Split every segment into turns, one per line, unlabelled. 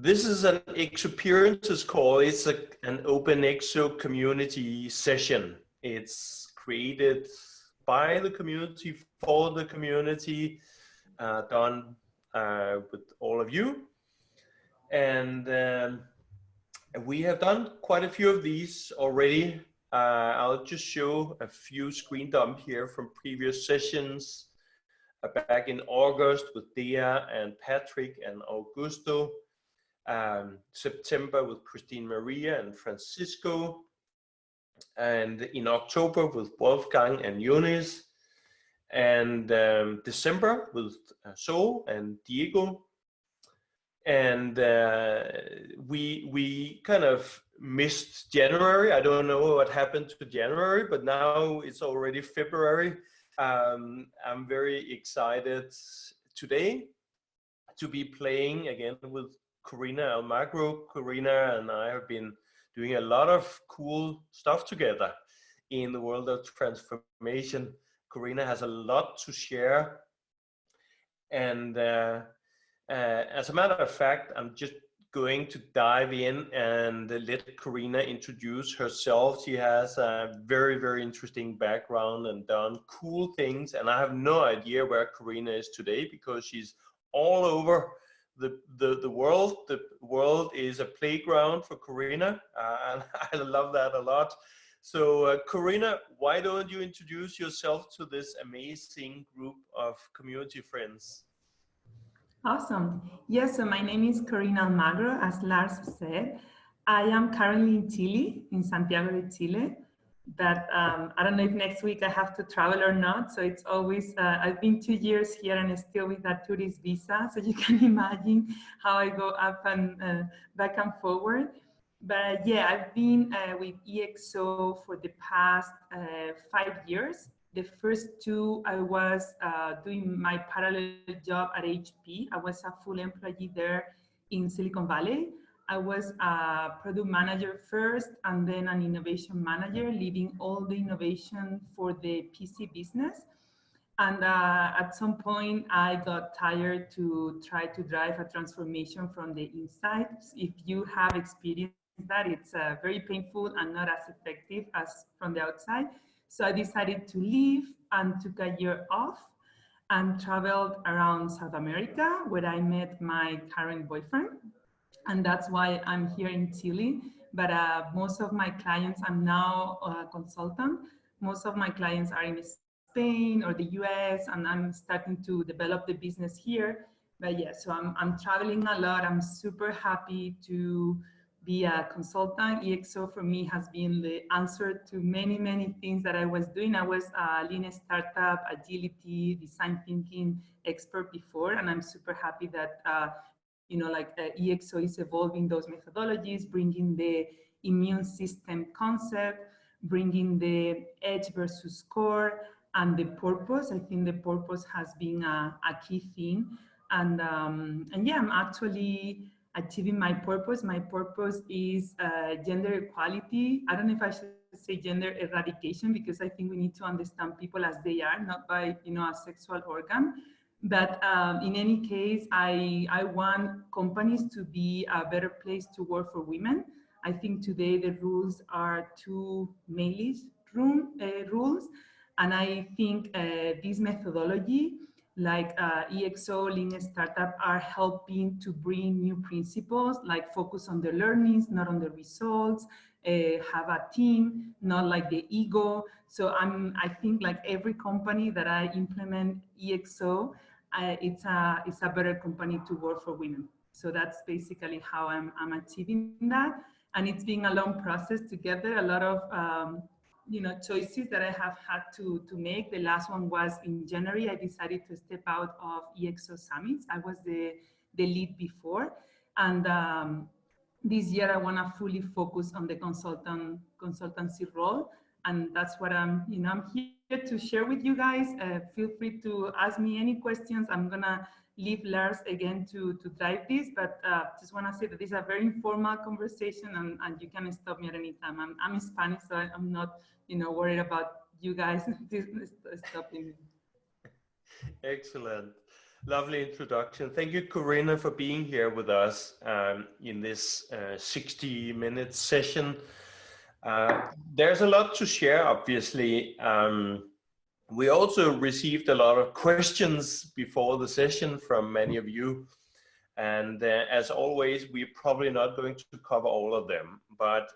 This is an ExOperiences call. It's an open ExO community session. It's created by the community, for the community, done with all of you. And we have done quite a few of these already. I'll just show a few screen dump here from previous sessions back in August with Dea and Patrick and Augusto. September with Christine Maria and Francisco, and in October with Wolfgang and Yunis, and December with So and Diego. And we kind of missed January. I don't know what happened to January, but now it's already February. I'm very excited today to be playing again with Corina Almagro. Corina and I have been doing a lot of cool stuff together in the world of transformation. Corina has a lot to share. And as a matter of fact, I'm just going to dive in and let Corina introduce herself. She has a very, very interesting background and done cool things. And I have no idea where Corina is today because she's all over the world. The world is a playground for Corina, and I love that a lot. So Corina, why don't you introduce yourself to this amazing group of community friends?
Awesome. Yes, so my name is Corina Almagro, as Lars said. I am currently in Chile, in Santiago de Chile. But I don't know if next week I have to travel or not. So it's always, I've been 2 years here and still with that tourist visa. So you can imagine how I go up and back and forward. But yeah, I've been with EXO for the past 5 years. The first 2, I was doing my parallel job at HP. I was a full employee there in Silicon Valley. I was a product manager first and then an innovation manager, leading all the innovation for the PC business. And at some point, I got tired to try to drive a transformation from the inside. If you have experienced that, it's very painful and not as effective as from the outside. So I decided to leave and took a year off and traveled around South America, where I met my current boyfriend. And that's why I'm here in Chile. But most of my clients, I'm now a consultant. Most of my clients are in Spain or the US, and I'm starting to develop the business here. But yeah, so I'm traveling a lot. I'm super happy to be a consultant. EXO for me has been the answer to many, many things that I was doing. I was a lean startup, agility, design thinking expert before, and I'm super happy that EXO is evolving those methodologies, bringing the immune system concept, bringing the edge versus core, and the purpose. I think the purpose has been a key thing. And yeah, I'm actually achieving my purpose. My purpose is gender equality. I don't know if I should say gender eradication, because I think we need to understand people as they are, not by a sexual organ. But in any case, I want companies to be a better place to work for women. I think today the rules are too male-ish rules. And I think this methodology, like EXO, Lean Startup, are helping to bring new principles, like focus on the learnings, not on the results, have a team, not like the ego. So I think like every company that I implement EXO, it's a better company to work for women. So that's basically how I'm achieving that. And it's been a long process to get there. A lot of choices that I have had to make. The last one was in January. I decided to step out of EXO summits. I was the lead before, and this year I want to fully focus on the consultancy role, and that's what I'm here to share with you guys. Feel free to ask me any questions. I'm gonna leave Lars again to drive this, but just want to say that this is a very informal conversation, and you can stop me at any time. I'm Spanish, so I'm not worried about you guys stopping me.
Excellent. Lovely introduction. Thank you, Corina, for being here with us in this 60-minute session. There's a lot to share, obviously. We also received a lot of questions before the session from many of you. And as always, we're probably not going to cover all of them, but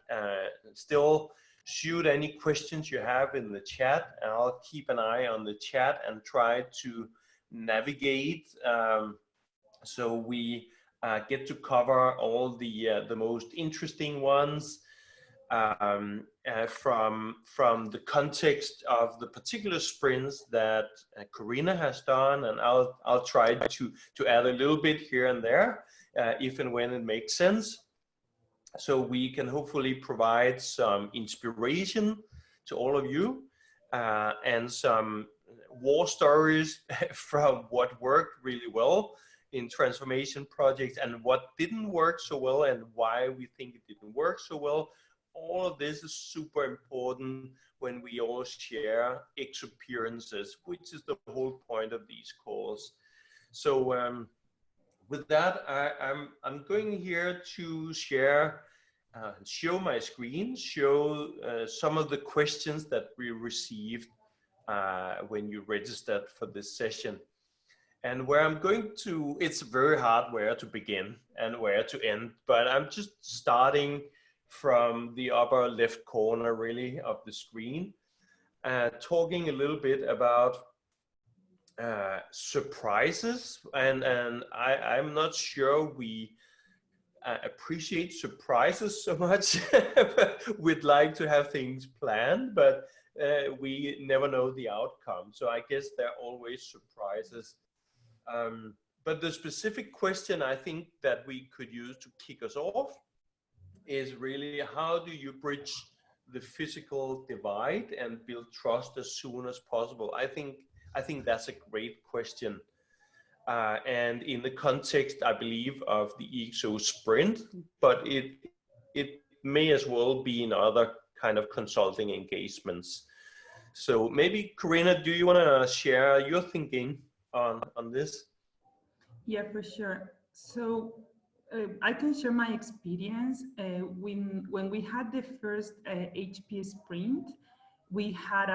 still shoot any questions you have in the chat. And I'll keep an eye on the chat and try to navigate so we get to cover all the most interesting ones from the context of the particular sprints that Corina has done, and I'll try to add a little bit here and there if and when it makes sense, so we can hopefully provide some inspiration to all of you and some war stories from what worked really well in transformation projects and what didn't work so well and why we think it didn't work so well. All of this is super important when we all share ExOperiences, which is the whole point of these calls. So with that, I'm going here to share, show my screen, show some of the questions that we received when you registered for this session. And where I'm going to, it's very hard where to begin and where to end, but I'm just starting from the upper left corner really of the screen, talking a little bit about surprises, and I'm not sure we appreciate surprises so much. We'd like to have things planned, but we never know the outcome. So I guess there are always surprises. But the specific question I think that we could use to kick us off is really, how do you bridge the physical divide and build trust as soon as possible? I think that's a great question. And in the context, I believe, of the ExO Sprint, but it may as well be in other kind of consulting engagements. So maybe, Corina, do you want to share your thinking on this?
Yeah, for sure. So I can share my experience. When we had the first HP Sprint, we had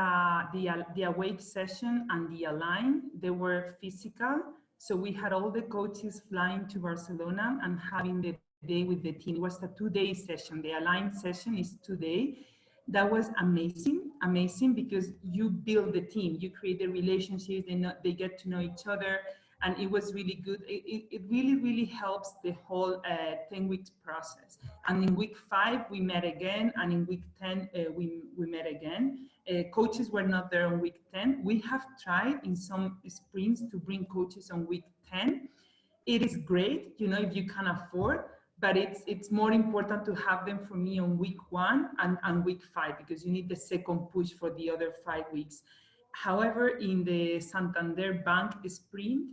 the awake session and the align. They were physical. So we had all the coaches flying to Barcelona and having the day with the team. It was a 2-day session. The align session is 2 days. That was amazing because you build the team, you create the relationships, they get to know each other, and it was really good. It really helps the whole 10 weeks process. And in week 5 we met again, and in week 10 we met again. Coaches were not there on week 10. We have tried in some sprints to bring coaches on week 10. It is great, you know, if you can afford, but it's more important to have them for me on week 1 and week 5, because you need the second push for the other 5 weeks. However, in the Santander Bank sprint,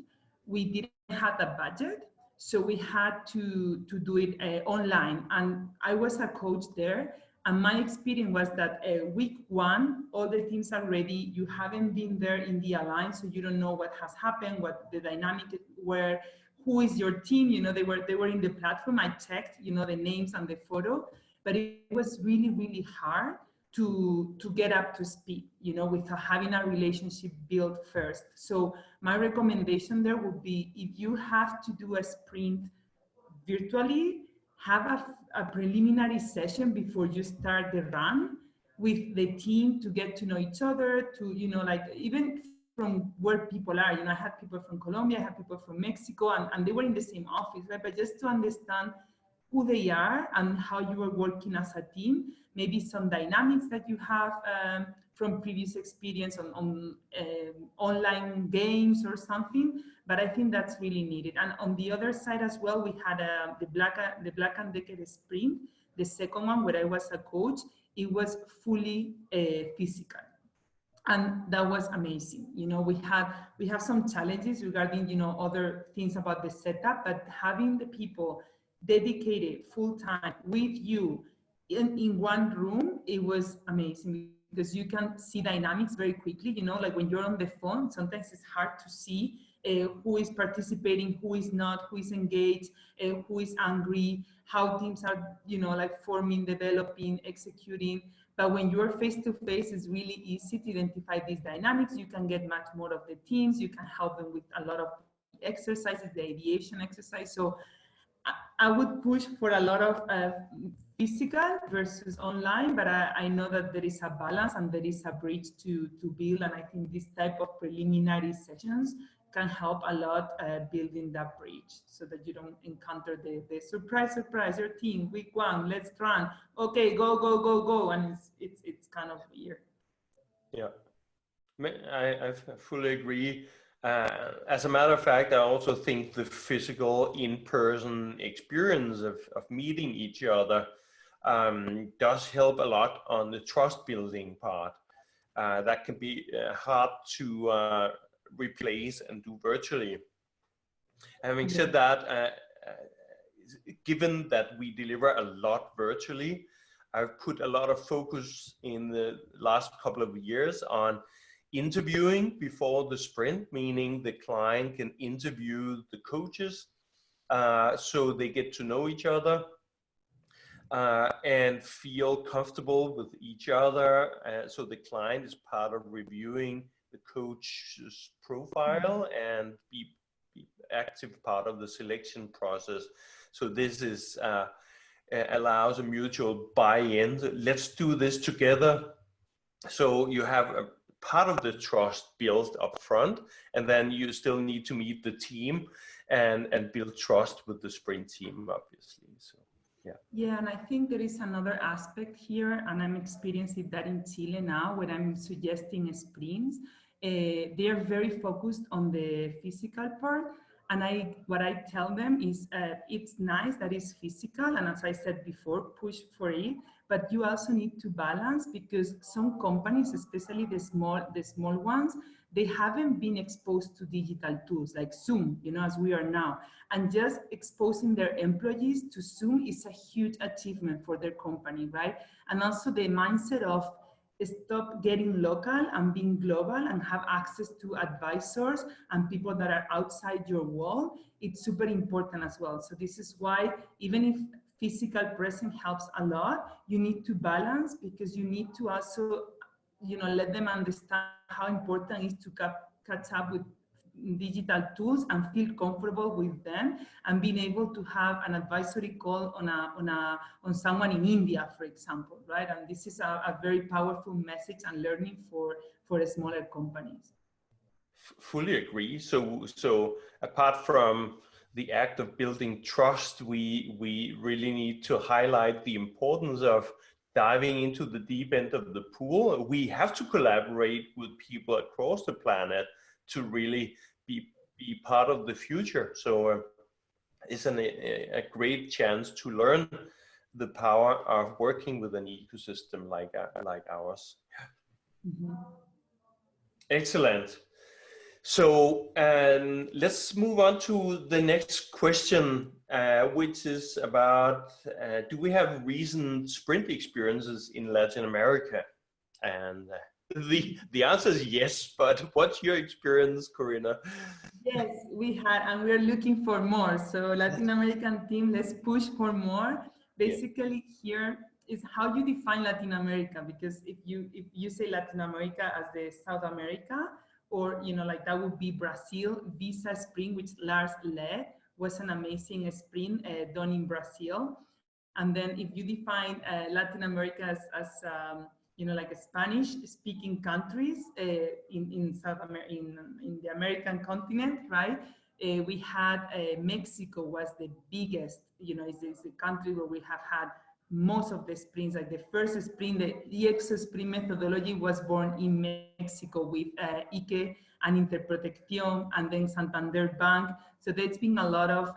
we didn't have a budget, so we had to do it online. And I was a coach there, and my experience was that week 1, all the teams are ready. You haven't been there in the align, so you don't know what has happened, what the dynamic were, who is your team. You know, they were in the platform. I checked, you know, the names and the photo, but it was really hard to get up to speed, you know, without having a relationship built first. So my recommendation there would be, if you have to do a sprint virtually, have a preliminary session before you start the run with the team to get to know each other, to, you know, like even from where people are. You know, I had people from Colombia, I had people from Mexico, and they were in the same office, right? But just to understand who they are and how you are working as a team, maybe some dynamics that you have from previous experience on online games or something. But I think that's really needed. And on the other side as well, we had the Black and Decker sprint, the second one where I was a coach. It was fully physical. And that was amazing. You know, we have some challenges regarding, you know, other things about the setup, but having the people dedicated full time with you in one room, it was amazing, because you can see dynamics very quickly. You know, like when you're on the phone, sometimes it's hard to see who is participating, who is not, who is engaged, who is angry, how teams are, like forming, developing, executing. But when you're face to face, it's really easy to identify these dynamics. You can get much more of the teams. You can help them with a lot of exercises, the ideation exercise. So I would push for a lot of physical versus online, but I know that there is a balance and there is a bridge to build. And I think this type of preliminary sessions can help a lot building that bridge so that you don't encounter the surprise, your team, week one, let's run. Okay, go. And it's kind of weird.
Yeah, I fully agree. As a matter of fact, I also think the physical in-person experience of meeting each other does help a lot on the trust building part. That can be hard to replace and do virtually. Having said that, given that we deliver a lot virtually, I've put a lot of focus in the last couple of years on interviewing before the sprint, meaning the client can interview the coaches so they get to know each other and feel comfortable with each other. So the client is part of reviewing the coach's profile and be active part of the selection process. So this is allows a mutual buy-in. Let's do this together. So you have a part of the trust built up front, and then you still need to meet the team and build trust with the sprint team, obviously. So
yeah, and I think there is another aspect here, and I'm experiencing that in Chile now when I'm suggesting sprints. They are very focused on the physical part, and what I tell them is it's nice that it's physical, and as I said before, push for it, but you also need to balance, because some companies, especially the small ones, they haven't been exposed to digital tools like Zoom, as we are now. And just exposing their employees to Zoom is a huge achievement for their company, right? And also the mindset of stop getting local and being global and have access to advisors and people that are outside your wall. It's super important as well. So this is why, even if physical presence helps a lot, you need to balance, because you need to also, let them understand how important it is to catch up with digital tools and feel comfortable with them, and being able to have an advisory call on someone in India, for example, right? And this is a very powerful message and learning for smaller companies.
Fully agree. So apart from the act of building trust, we really need to highlight the importance of diving into the deep end of the pool. We have to collaborate with people across the planet to really be part of the future. So it's a great chance to learn the power of working with an ecosystem like ours.
Mm-hmm.
Excellent. So let's move on to the next question, which is about, do we have recent sprint experiences in Latin America? And the answer is yes, but what's your experience, Corina?
Yes, we had, and we're looking for more. So Latin American team, let's push for more. Basically, here is how you define Latin America, because if you say Latin America as the South America, or like that would be Brazil. Visa Sprint, which Lars led, was an amazing sprint done in Brazil. And then if you define Latin America as like a Spanish-speaking countries in the American continent, right? We had Mexico was the biggest. It's the country where we have had most of the sprints. Like the first sprint, the ExO Sprint methodology was born in Mexico with Ike and Interprotección, and then Santander Bank. So there's been a lot of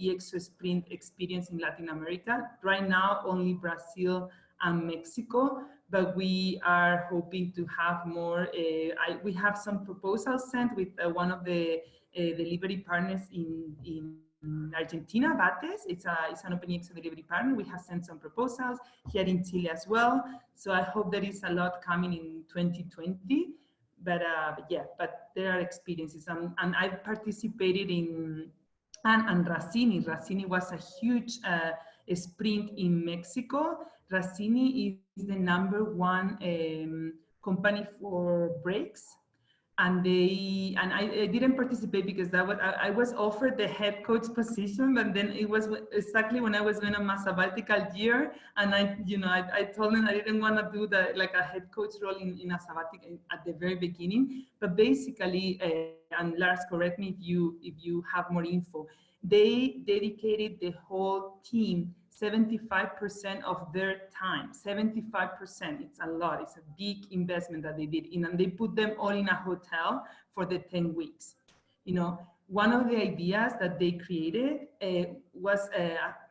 ExO Sprint experience in Latin America. Right now, only Brazil and Mexico, but we are hoping to have more. We have some proposals sent with one of the delivery partners in Argentina, Bates. It's an open ExO delivery partner. We have sent some proposals here in Chile as well. So I hope there is a lot coming in 2020. But yeah, but there are experiences, and I participated in, and Racini was a huge sprint in Mexico. Racini is the #1 company for brakes, and I didn't participate because I was offered the head coach position, but then it was exactly when I was going on my sabbatical year, and I told them I didn't want to do like a head coach role in a sabbatical at the very beginning. But basically, and Lars, correct me if you have more info, they dedicated the whole team 75% of their time. 75%, it's a lot. It's a big investment that they did in, and they put them all in a hotel for the 10 weeks. One of the ideas that they created was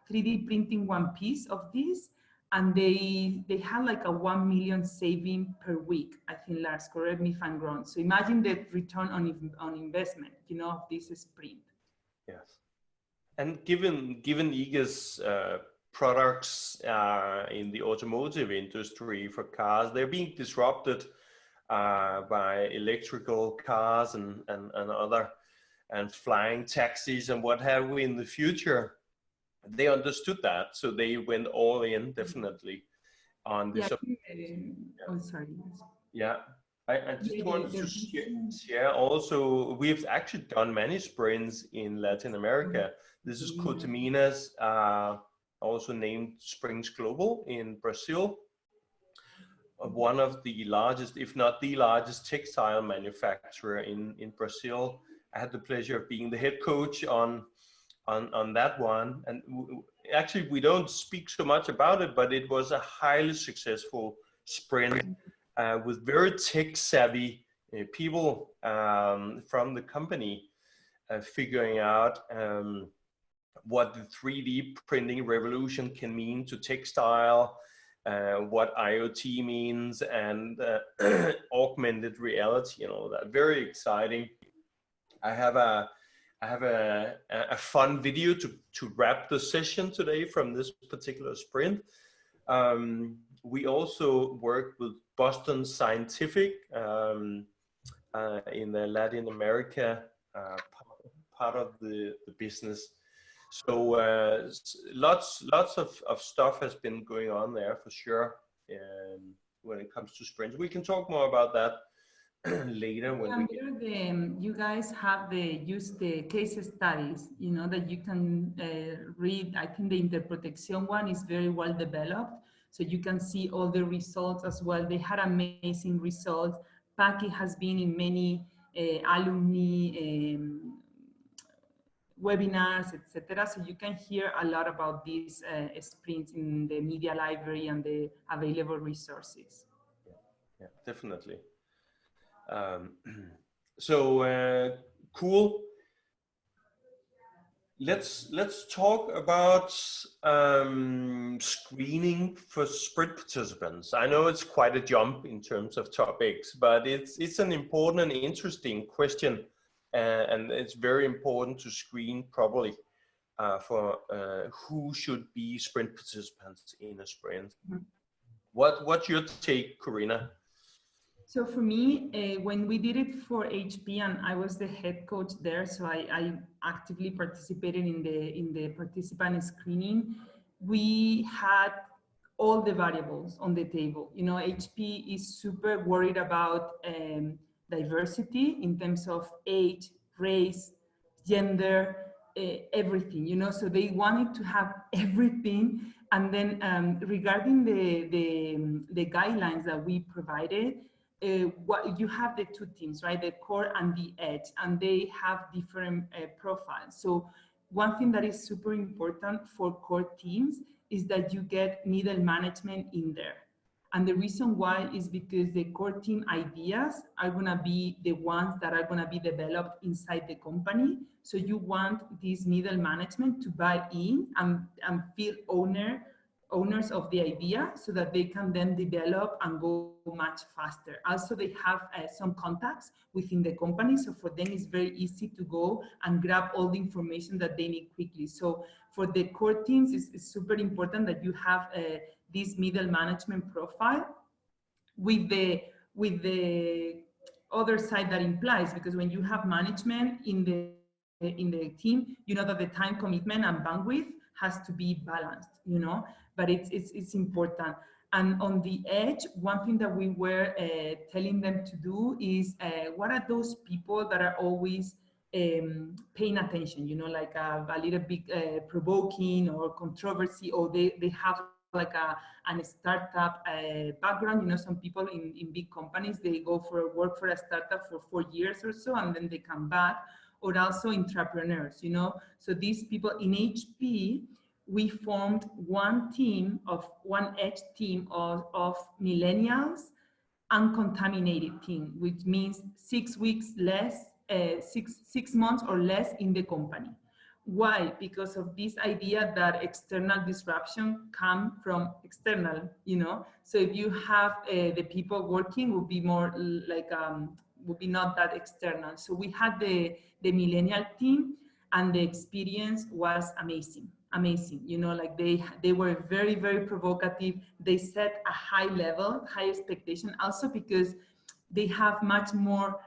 3D printing one piece of this, and they had like a 1 million saving per week. I think, Lars, correct me if I'm wrong. So imagine the return on investment, of this sprint.
Yes. And given EGO's products in the automotive industry for cars, they're being disrupted by electrical cars and other, and flying taxis and what have we in the future. They understood that, so they went all in, definitely, on this.
Oh, sorry.
Yeah, I just wanted to share also, we've actually done many sprints in Latin America. This is Cotamina's, also named Springs Global in Brazil. One of the largest, if not the largest, textile manufacturer in Brazil. I had the pleasure of being the head coach on that one. And actually, we don't speak so much about it, but it was a highly successful sprint with very tech-savvy people from the company figuring out what the 3D printing revolution can mean to textile, what IoT means, and augmented reality and all that. Very exciting. I have a fun video to wrap the session today from this particular sprint. We also worked with Boston Scientific in the Latin America part of the business. So lots of stuff has been going on there for sure when it comes to sprints. We can talk more about that later when
you guys have used the case studies, that you can read. I think the Interprotección one is very well developed, so you can see all the results as well. They had amazing results. Paki has been in many alumni webinars, etc. So you can hear a lot about these sprints in the media library and the available resources.
Yeah, definitely. So cool. Let's talk about screening for sprint participants. I know it's quite a jump in terms of topics, but it's an important and interesting question, and it's very important to screen properly for who should be sprint participants in a sprint. Mm-hmm. What's your take, Corina?
So for me, when we did it for HP, and I was the head coach there, so I actively participated in the participant screening. We had all the variables on the table. HP is super worried about diversity in terms of age, race, gender, everything. So they wanted to have everything. And then regarding the guidelines that we provided, what you have the two teams, right? The core and the edge, and they have different profiles. So one thing that is super important for core teams is that you get middle management in there. And the reason why is because the core team ideas are going to be the ones that are going to be developed inside the company. So you want this middle management to buy in and feel owners of the idea, so that they can then develop and go much faster. Also, they have some contacts within the company, so for them it's very easy to go and grab all the information that they need quickly. So for the core teams, it's super important that you have this middle management profile with the other side that implies, because when you have management in the team, you know that the time commitment and bandwidth has to be balanced, you know, but it's important. And on the edge, one thing that we were telling them to do is what are those people that are always paying attention, you know, like a little bit provoking or controversy, or they have like a startup background. You know, some people in big companies, they go for work for a startup for 4 years or so, and then they come back, or also entrepreneurs, you know. So these people in HP, we formed one edge team of millennials, uncontaminated team, which means 6 weeks less, 6 months or less in the company. Why? Because of this idea that external disruption come from external, you know. So if you have the people working, would be more like would be not that external. So we had the millennial team, and the experience was amazing. You know, like they were very, very provocative. They set a high expectation, also because they have much more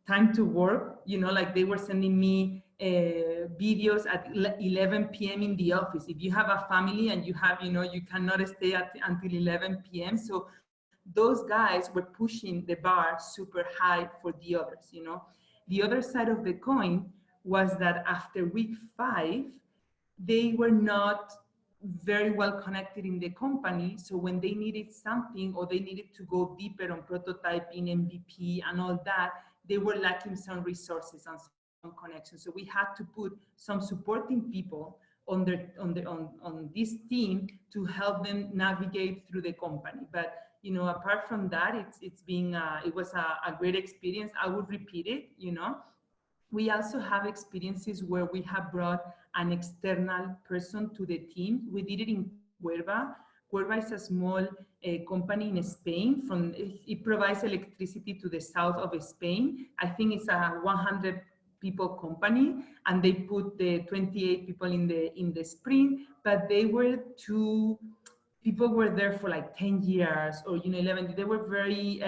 time to work. You know, like they were sending me videos at 11 p.m. in the office. If you have a family and you have, you know, you cannot stay until 11 p.m. So those guys were pushing the bar super high for the others, you know. The other side of the coin was that after week 5, they were not very well connected in the company. So when they needed something, or they needed to go deeper on prototyping, MVP, and all that, they were lacking some resources and some connections. So we had to put some supporting people on this team to help them navigate through the company. But you know, apart from that, it was a great experience. I would repeat it, you know. We also have experiences where we have brought an external person to the team. We did it in Cuerva. Cuerva is a small company in Spain. It provides electricity to the south of Spain. I think it's a 100 people company, and they put the 28 people in the sprint, but they were people were there for like 10 years or, you know, 11. They were very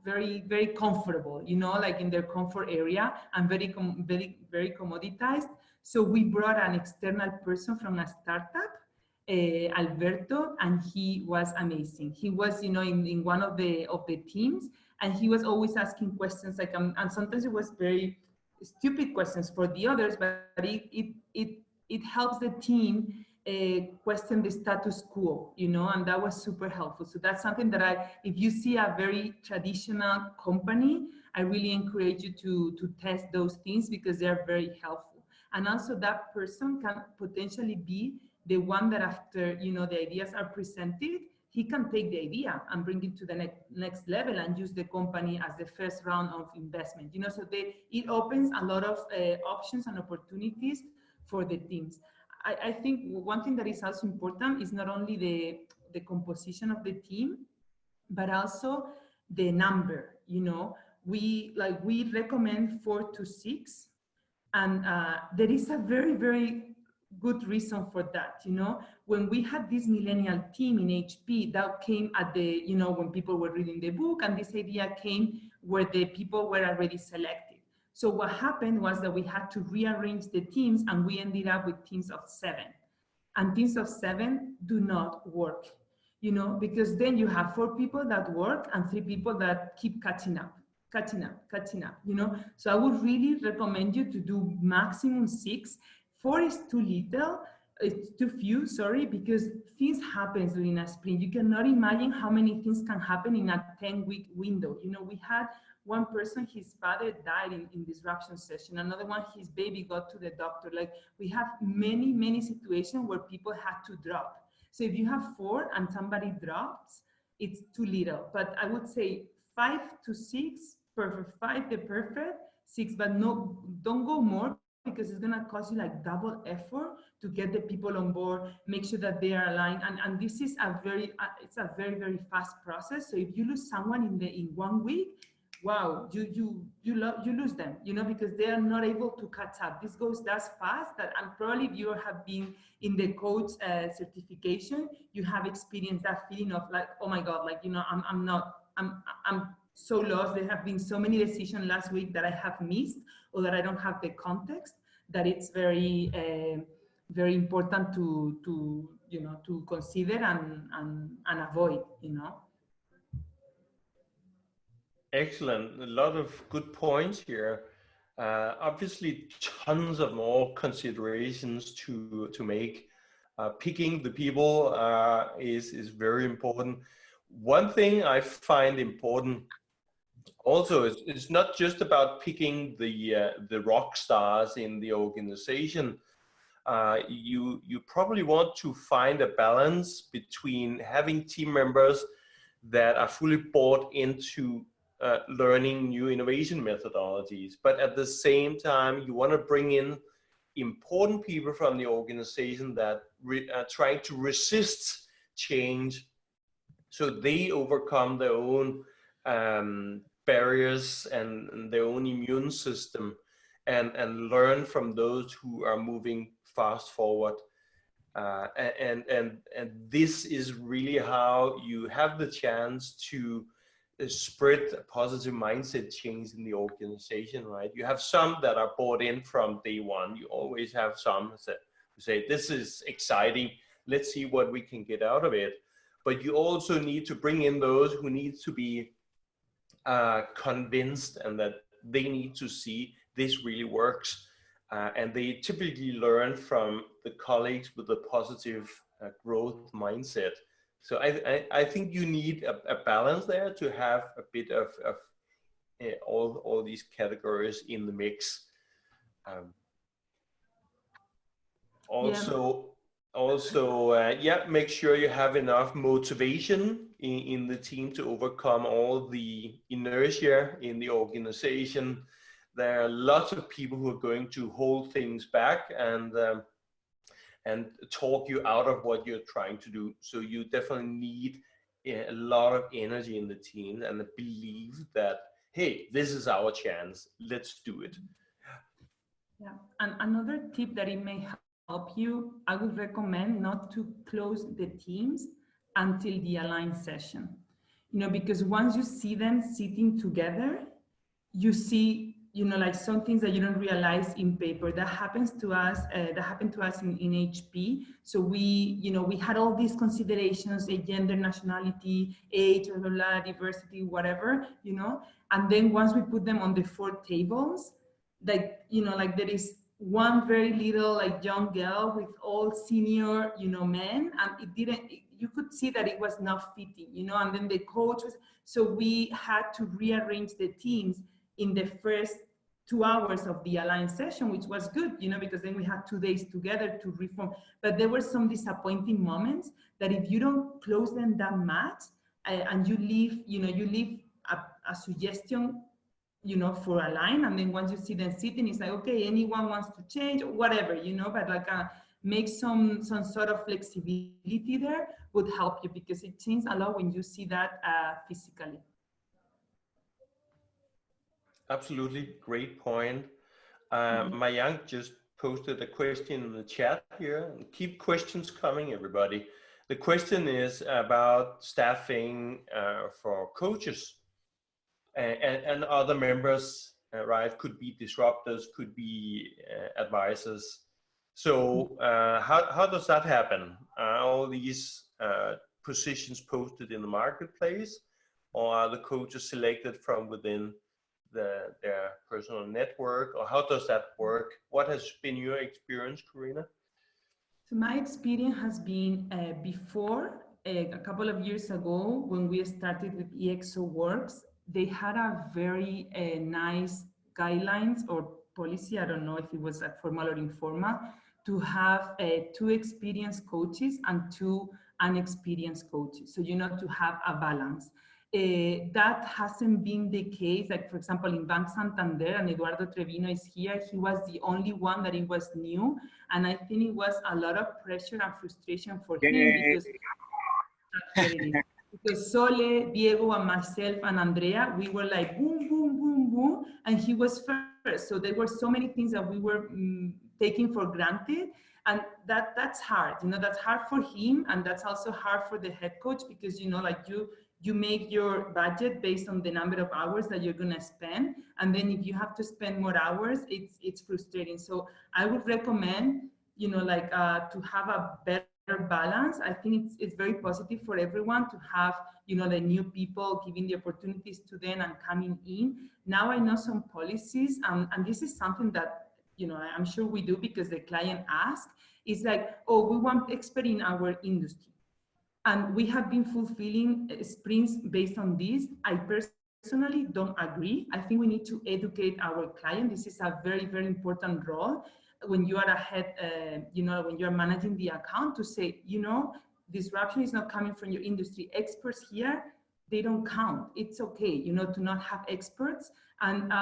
very comfortable, you know, like in their comfort area, and very commoditized. So we brought an external person from a startup, Alberto, and he was amazing. He was, you know, in one of the teams, and he was always asking questions like, and sometimes it was very stupid questions for the others, but it helps the team question the status quo, you know, and that was super helpful. So that's something that if you see a very traditional company, I really encourage you to test those things, because they're very helpful. And also that person can potentially be the one that after, you know, the ideas are presented, he can take the idea and bring it to the next level and use the company as the first round of investment, you know. So it opens a lot of options and opportunities for the teams. I think one thing that is also important is not only the composition of the team, but also the number, you know. We recommend 4 to 6, and there is a very, very good reason for that, you know. When we had this millennial team in HP, that came at the, you know, when people were reading the book, and this idea came where the people were already selected. So what happened was that we had to rearrange the teams, and we ended up with teams of 7. And teams of 7 do not work, you know, because then you have 4 people that work and 3 people that keep catching up, you know. So I would really recommend you to do maximum 6. 4 is too little, it's too few, sorry, because things happen during a sprint. You cannot imagine how many things can happen in a 10-week window. You know, we had one person, his father died in disruption session. Another one, his baby got to the doctor. Like, we have many situations where people had to drop. So if you have 4 and somebody drops, it's too little. But I would say 5 to 6, perfect. 5, the perfect. 6, but no, don't go more, because it's gonna cost you like double effort to get the people on board, make sure that they are aligned. And this is it's a very fast process. So if you lose someone in 1 week, wow, you lose them, you know, because they are not able to catch up. This goes that fast that, and probably if you have been in the coach certification, you have experienced that feeling of like, oh my God, like, you know, I'm so lost. There have been so many decisions last week that I have missed or that I don't have the context, that it's very, very important to you know, to consider and avoid, you know.
Excellent. A lot of good points here. Obviously, tons of more considerations to make. Picking the people is very important. One thing I find important also is it's not just about picking the rock stars in the organization. You probably want to find a balance between having team members that are fully bought into learning new innovation methodologies, but at the same time, you want to bring in important people from the organization that are trying to resist change, so they overcome their own barriers and their own immune system, and learn from those who are moving fast forward. And this is really how you have the chance to spread a positive mindset change in the organization, right? You have some that are bought in from day one. You always have some that say, this is exciting, let's see what we can get out of it. But you also need to bring in those who need to be convinced, and that they need to see this really works. And they typically learn from the colleagues with a positive growth mindset. So I think you need a balance there to have a bit of all these categories in the mix. Make sure you have enough motivation in the team to overcome all the inertia in the organization. There are lots of people who are going to hold things back and talk you out of what you're trying to do. So you definitely need a lot of energy in the team and a belief that, hey, this is our chance, let's do it.
Yeah, and another tip that it may help you, I would recommend not to close the teams until the align session. You know, because once you see them sitting together, you see, you know, like some things that you don't realize in paper. That happens to us, that happened to us in HP. So we, you know, we had all these considerations, gender, nationality, age, blah, blah, blah, diversity, whatever, you know. And then once we put them on the 4 tables, like, you know, like there is one very little like young girl with all senior, you know, men, and you could see that it was not fitting, you know. And then the coach was, so we had to rearrange the teams in the first 2 hours of the align session, which was good, you know, because then we had 2 days together to reform. But there were some disappointing moments that if you don't close them that much, and you leave, you know, you leave a suggestion, you know, for align, and then once you see them sitting, it's like, okay, anyone wants to change or whatever, you know, but like make some sort of flexibility there would help you, because it changes a lot when you see that physically.
Absolutely, great point. Mayank just posted a question in the chat here. Keep questions coming, everybody. The question is about staffing for coaches and other members, right? Could be disruptors, could be advisors. So how does that happen? Are all these positions posted in the marketplace, or are the coaches selected from within their personal network, or how does that work? What has been your experience, Corina?
So my experience has been before, a couple of years ago, when we started with ExO Works, they had a very nice guidelines or policy, I don't know if it was formal or informal, to have 2 experienced coaches and 2 unexperienced coaches. So, you know, to have a balance. That hasn't been the case. Like, for example, in Bank Santander, and Eduardo Trevino is here, he was the only one that it was new. And I think it was a lot of pressure and frustration for him because Sole, Diego, and myself and Andrea, we were like, boom, boom, boom, boom. And he was first. So there were so many things that we were taking for granted. And that's hard, you know, that's hard for him. And that's also hard for the head coach, because, you know, like you make your budget based on the number of hours that you're going to spend. And then if you have to spend more hours, it's frustrating. So I would recommend, to have a better balance. I think it's very positive for everyone to have, the new people, giving the opportunities to them and coming in. Now I know some policies, and this is something that, I'm sure we do because the client asked. It's like, oh, we want expert in our industry. And we have been fulfilling sprints based on this. I personally don't agree. I think we need to educate our client. This is a very, very important role when you are ahead, when you're managing the account, to say, disruption is not coming from your industry. Experts here, they don't count. It's okay, to not have experts. And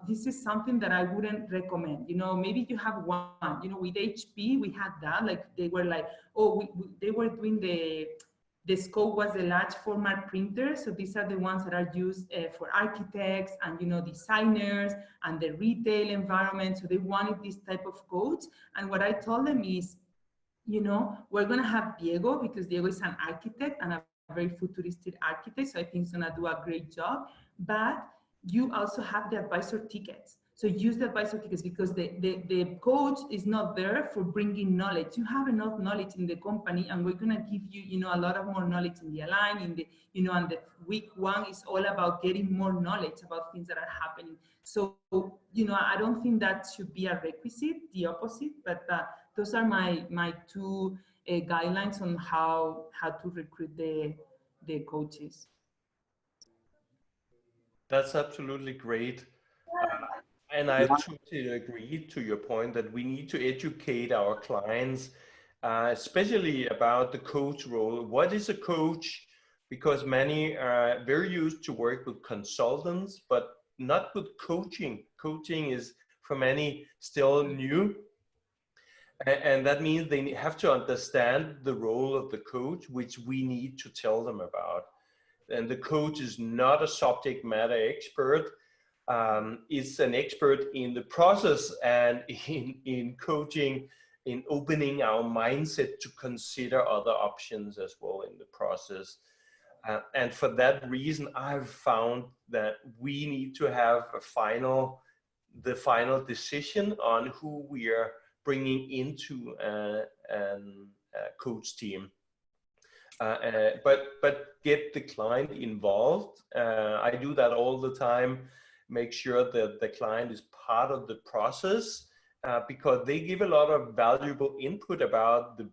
this is something that I wouldn't recommend. Maybe you have one, with HP, we had that, like they were like, oh, they were doing the scope was the large format printer. So these are the ones that are used for architects and, designers and the retail environment. So they wanted this type of coach. And what I told them is, we're going to have Diego, because Diego is an architect and a very futuristic architect. So I think he's going to do a great job. But you also have the advisor tickets. So use the advisor tickets, because the coach is not there for bringing knowledge. You have enough knowledge in the company, and we're going to give you, a lot of more knowledge in the align, in the, and the week one is all about getting more knowledge about things that are happening. So, I don't think that should be a requisite, the opposite, but those are my two guidelines on how to recruit the coaches.
That's absolutely great. And I totally agree to your point that we need to educate our clients, especially about the coach role. What is a coach? Because many are very used to work with consultants, but not with coaching. Coaching is for many still new. And that means they have to understand the role of the coach, which we need to tell them about. And the coach is not a subject matter expert. Is an expert in the process and in coaching, in opening our mindset to consider other options as well in the process. And for that reason, I've found that we need to have the final decision on who we are bringing into a coach team. But get the client involved. I do that all the time. Make sure that the client is part of the process, because they give a lot of valuable input about the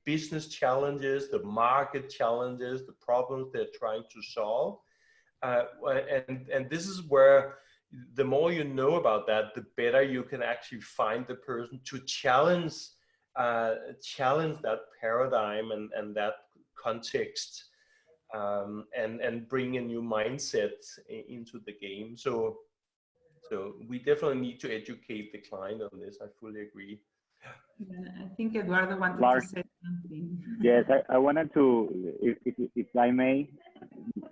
business challenges, the market challenges, the problems they're trying to solve. And this is where the more you know about that, the better you can actually find the person to challenge that paradigm and that context, and bring a new mindset into the game. So we definitely need to educate the client on this. I fully agree.
Yeah, I think Eduardo wanted
Lars,
to say something.
Yes, I wanted to, if I may,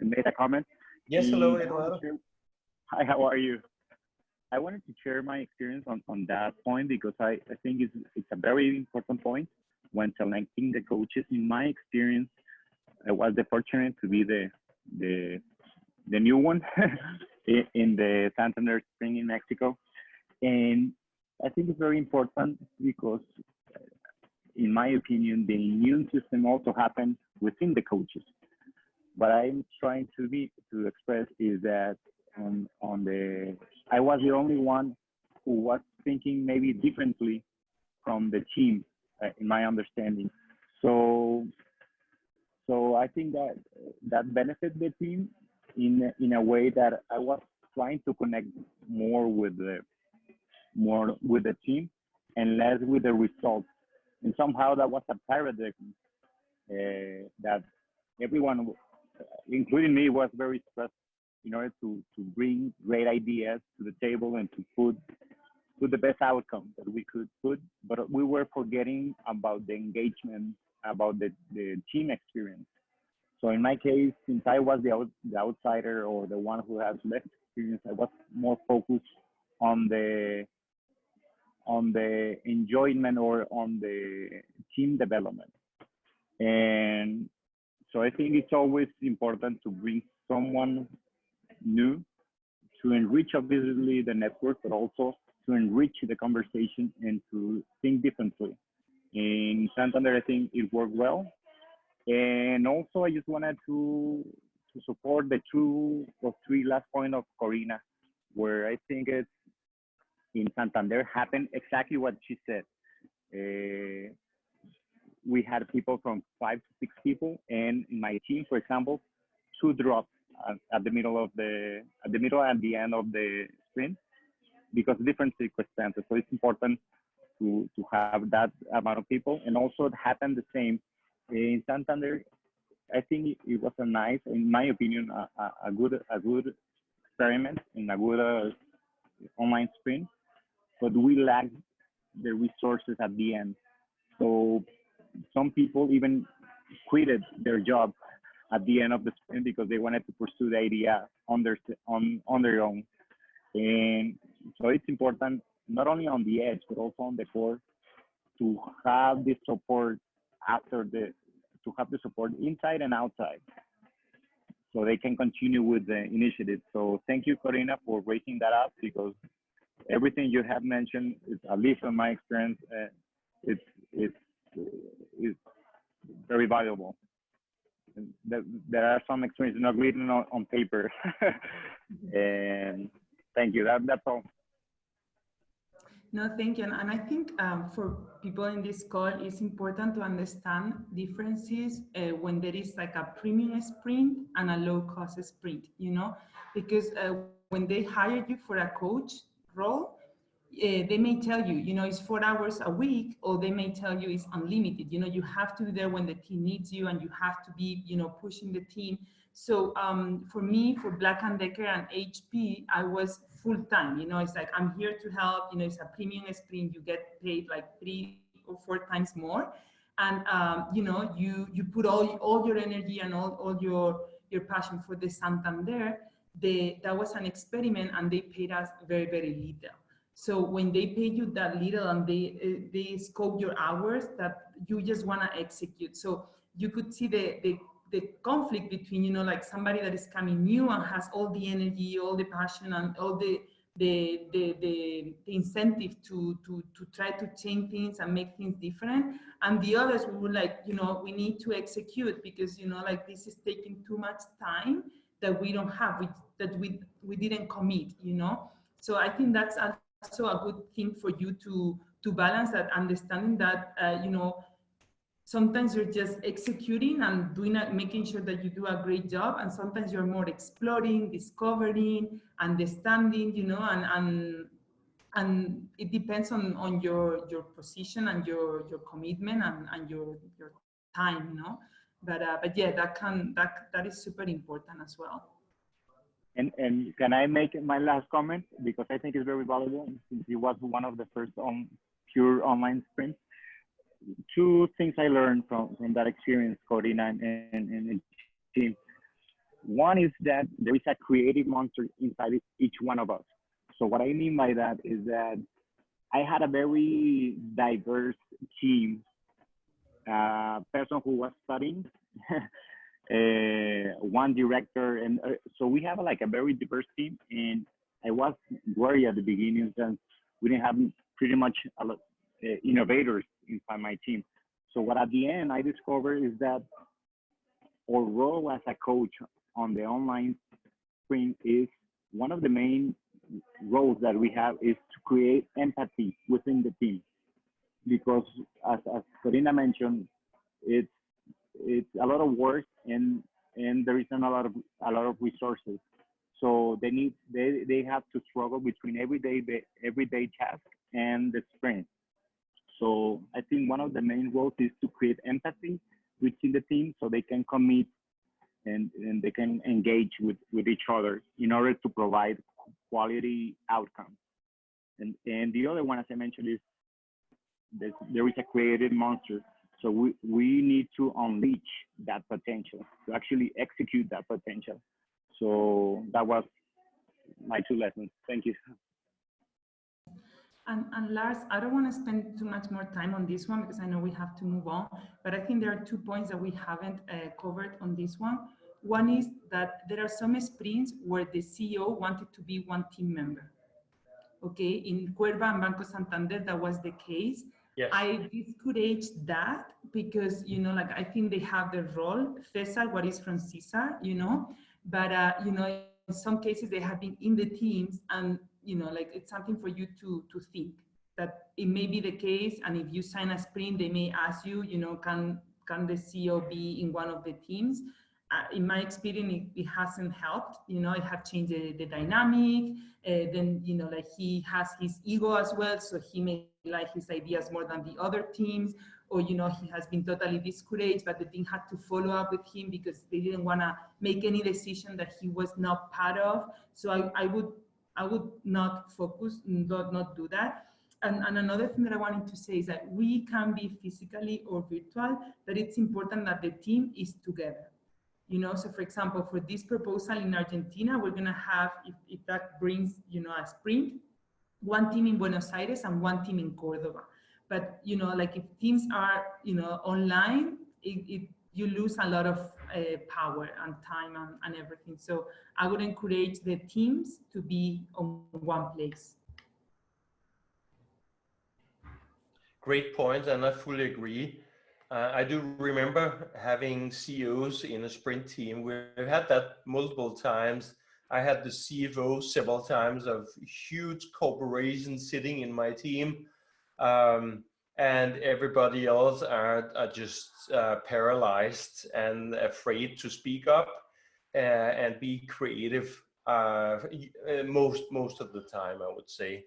make a comment.
Yes, hello, Eduardo.
Hi, how are you? I wanted to share my experience on that point, because I think it's a very important point when selecting the coaches. In my experience, I was fortunate to be the new one in the Santander Spring in Mexico. And I think it's very important because, in my opinion, the immune system also happens within the coaches. What I'm trying to express is that I was the only one who was thinking maybe differently from the team, in my understanding. So I think that benefit the team in a way that I was trying to connect more with the team and less with the results. And somehow that was a paradigm that everyone, including me, was very stressed in order to bring great ideas to the table and to put the best outcome that we could put. But we were forgetting about the engagement, about the team experience. So in my case, since I was the outsider or the one who has less experience, I was more focused on the enjoyment or on the team development. And So I think it's always important to bring someone new to enrich obviously the network, but also to enrich the conversation and to think differently. In Santander, I think it worked well. And also, I just wanted to support the 2 or 3 last point of Corina, where I think it's in Santander happened exactly what she said. We had people from 5 to 6 people, and in my team, for example, 2 dropped at the middle and the end of the sprint because different circumstances. So it's important to have that amount of people. And also it happened the same in Santander. I think it was a nice, in my opinion, a good experiment and a good online sprint, but we lacked the resources at the end. So some people even quitted their job at the end of the sprint because they wanted to pursue the idea on their own. And so it's important, not only on the edge, but also on the core, to have the support to have the support inside and outside, so they can continue with the initiative. So thank you, Corina, for raising that up, because everything you have mentioned, is, at least from my experience, it's very valuable. And there are some experiences not written on paper. And thank you. That's all.
No, thank you. And I think for people in this call, it's important to understand differences when there is like a premium sprint and a low cost sprint, you know, because when they hire you for a coach role, they may tell you, you know, it's 4 hours a week, or they may tell you it's unlimited. You know, you have to be there when the team needs you, and you have to be, you know, pushing the team. So for me, for Black & Decker and HP, I was full time. You know, it's like, I'm here to help. You know, it's a premium sprint. You get paid like 3 or 4 times more, and you know, you put all your energy and all your passion for the Santander. That was an experiment, and they paid us very, very little. So when they pay you that little and they scope your hours, that you just want to execute. So you could see the conflict between, you know, like somebody that is coming new and has all the energy, all the passion, and all the incentive to try to change things and make things different. And the others, we were like, you know, we need to execute because, you know, like this is taking too much time that we don't have, that we didn't commit, you know. So I think that's also a good thing for you to balance that, understanding that you know, sometimes you're just executing and making sure that you do a great job, and sometimes you're more exploring, discovering, understanding, you know, and it depends on your position and your commitment and your time, you know. But yeah, that is super important as well.
And can I make my last comment, because I think it's very valuable, since it was one of the first pure online sprints. 2 things I learned from that experience, Corina and team. One is that there is a creative monster inside each one of us. So what I mean by that is that I had a very diverse team. Person who was studying, one director, and so we have like a very diverse team. And I was worried at the beginning that we didn't have pretty much a lot innovators inside my team. So what at the end I discovered is that our role as a coach on the online sprint is one of the main roles that we have is to create empathy within the team, because as Corina mentioned, it's a lot of work, and there isn't a lot of resources. So they have to struggle between everyday task and the sprint. So I think one of the main roles is to create empathy within the team, so they can commit and they can engage with each other in order to provide quality outcomes. And the other one, as I mentioned, is there is a creative monster. So we need to unleash that potential, to actually execute that potential. So that was my 2 lessons. Thank you.
And Lars, I don't want to spend too much more time on this one because I know we have to move on, but I think there are 2 points that we haven't covered on this one. One is that there are some sprints where the CEO wanted to be one team member. Okay, in Cuerva and Banco Santander, that was the case.
Yes.
I discourage that because, you know, like I think they have their role, Cesar, what is from Cesar, you know, but, you know, in some cases they have been in the teams and, you know, like it's something for you to think that it may be the case. And if you sign a sprint, they may ask you, you know, can the CEO be in one of the teams? In my experience, it hasn't helped, you know, it have changed the dynamic. Then, you know, like he has his ego as well. So he may like his ideas more than the other teams, or, you know, he has been totally discouraged, but the team had to follow up with him because they didn't want to make any decision that he was not part of. So I would not focus, not do that. And another thing that I wanted to say is that we can be physically or virtual, but it's important that the team is together. You know, so for example, for this proposal in Argentina, we're going to have, if that brings, you know, a sprint, one team in Buenos Aires and one team in Cordoba. But, you know, like if teams are, you know, online, you lose a lot of power and time and everything. So I would encourage the teams to be on one place.
Great point, and I fully agree. I do remember having CEOs in a sprint team. We've had that multiple times. I had the CFO several times of huge corporations sitting in my team, and everybody else are just paralyzed and afraid to speak up and be creative most of the time, I would say.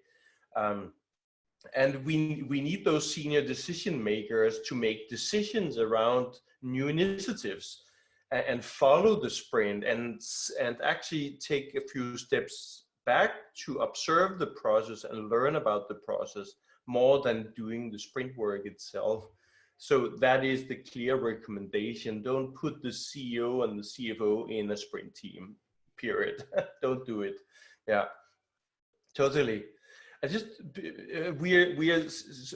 And we need those senior decision makers to make decisions around new initiatives and follow the sprint and actually take a few steps back to observe the process and learn about the process more than doing the sprint work itself. So that is the clear recommendation. Don't put the CEO and the CFO in a sprint team, period. Don't do it. Yeah, totally. We are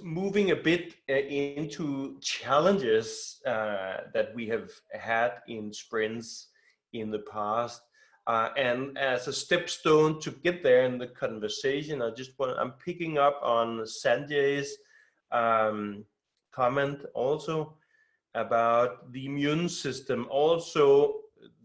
moving a bit into challenges that we have had in sprints in the past, and as a stepstone to get there in the conversation, I'm picking up on Sanjay's comment also about the immune system, also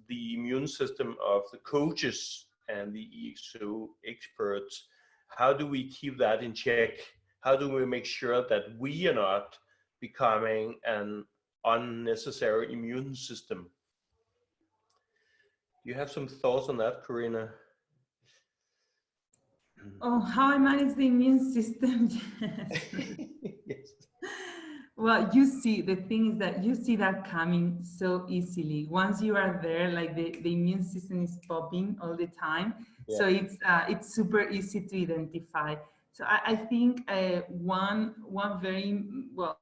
the immune system of the coaches and the ExO experts. How do we keep that in check? How do we make sure that we are not becoming an unnecessary immune system? Do you have some thoughts on that, Corina?
Oh, how I manage the immune system?
Yes.
Well, you see, the thing is that you see that coming so easily. Once you are there, like the immune system is popping all the time. Yeah. So it's super easy to identify. So I think one very, well,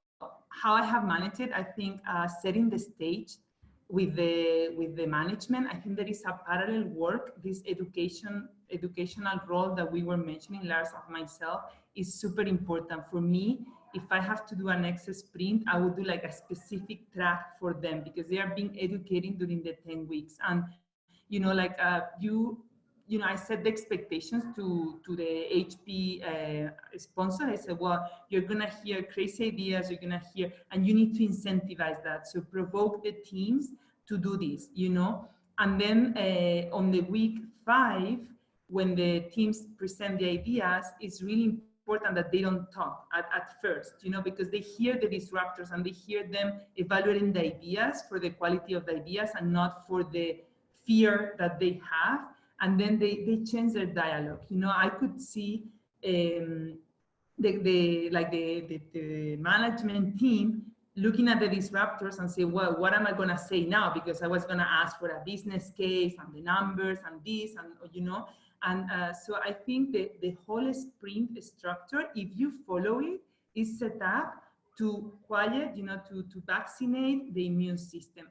how I have managed it, I think setting the stage with the management. I think there is a parallel work, this educational role that we were mentioning, Lars, of myself, is super important for me. If I have to do an ExO sprint, I would do like a specific track for them because they are being educated during the 10 weeks. And, you know, like you know, I set the expectations to the HP sponsor. I said, well, you're going to hear crazy ideas, you're going to hear, and you need to incentivize that. So provoke the teams to do this, you know. And then on the week 5, when the teams present the ideas, it's really important that they don't talk at first, you know, because they hear the disruptors and they hear them evaluating the ideas for the quality of the ideas and not for the fear that they have. And then they change their dialogue. You know, I could see the management team looking at the disruptors and say, well, what am I going to say now? Because I was going to ask for a business case and the numbers and this, and, you know, and so I think that the whole sprint structure, if you follow it, is set up to quiet, you know, to vaccinate the immune system.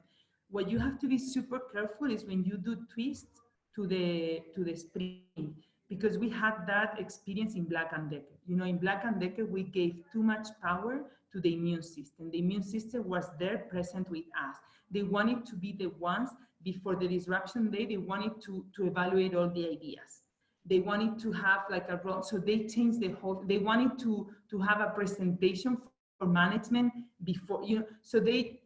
What you have to be super careful is when you do twists to the sprint, because we had that experience in Black & Decker. You know, in Black & Decker, we gave too much power to the immune system. The immune system was there present with us. They wanted to be the ones before the disruption day, they wanted to evaluate all the ideas. They wanted to have like a role, so they changed the whole, they wanted to have a presentation for management before, you know, so they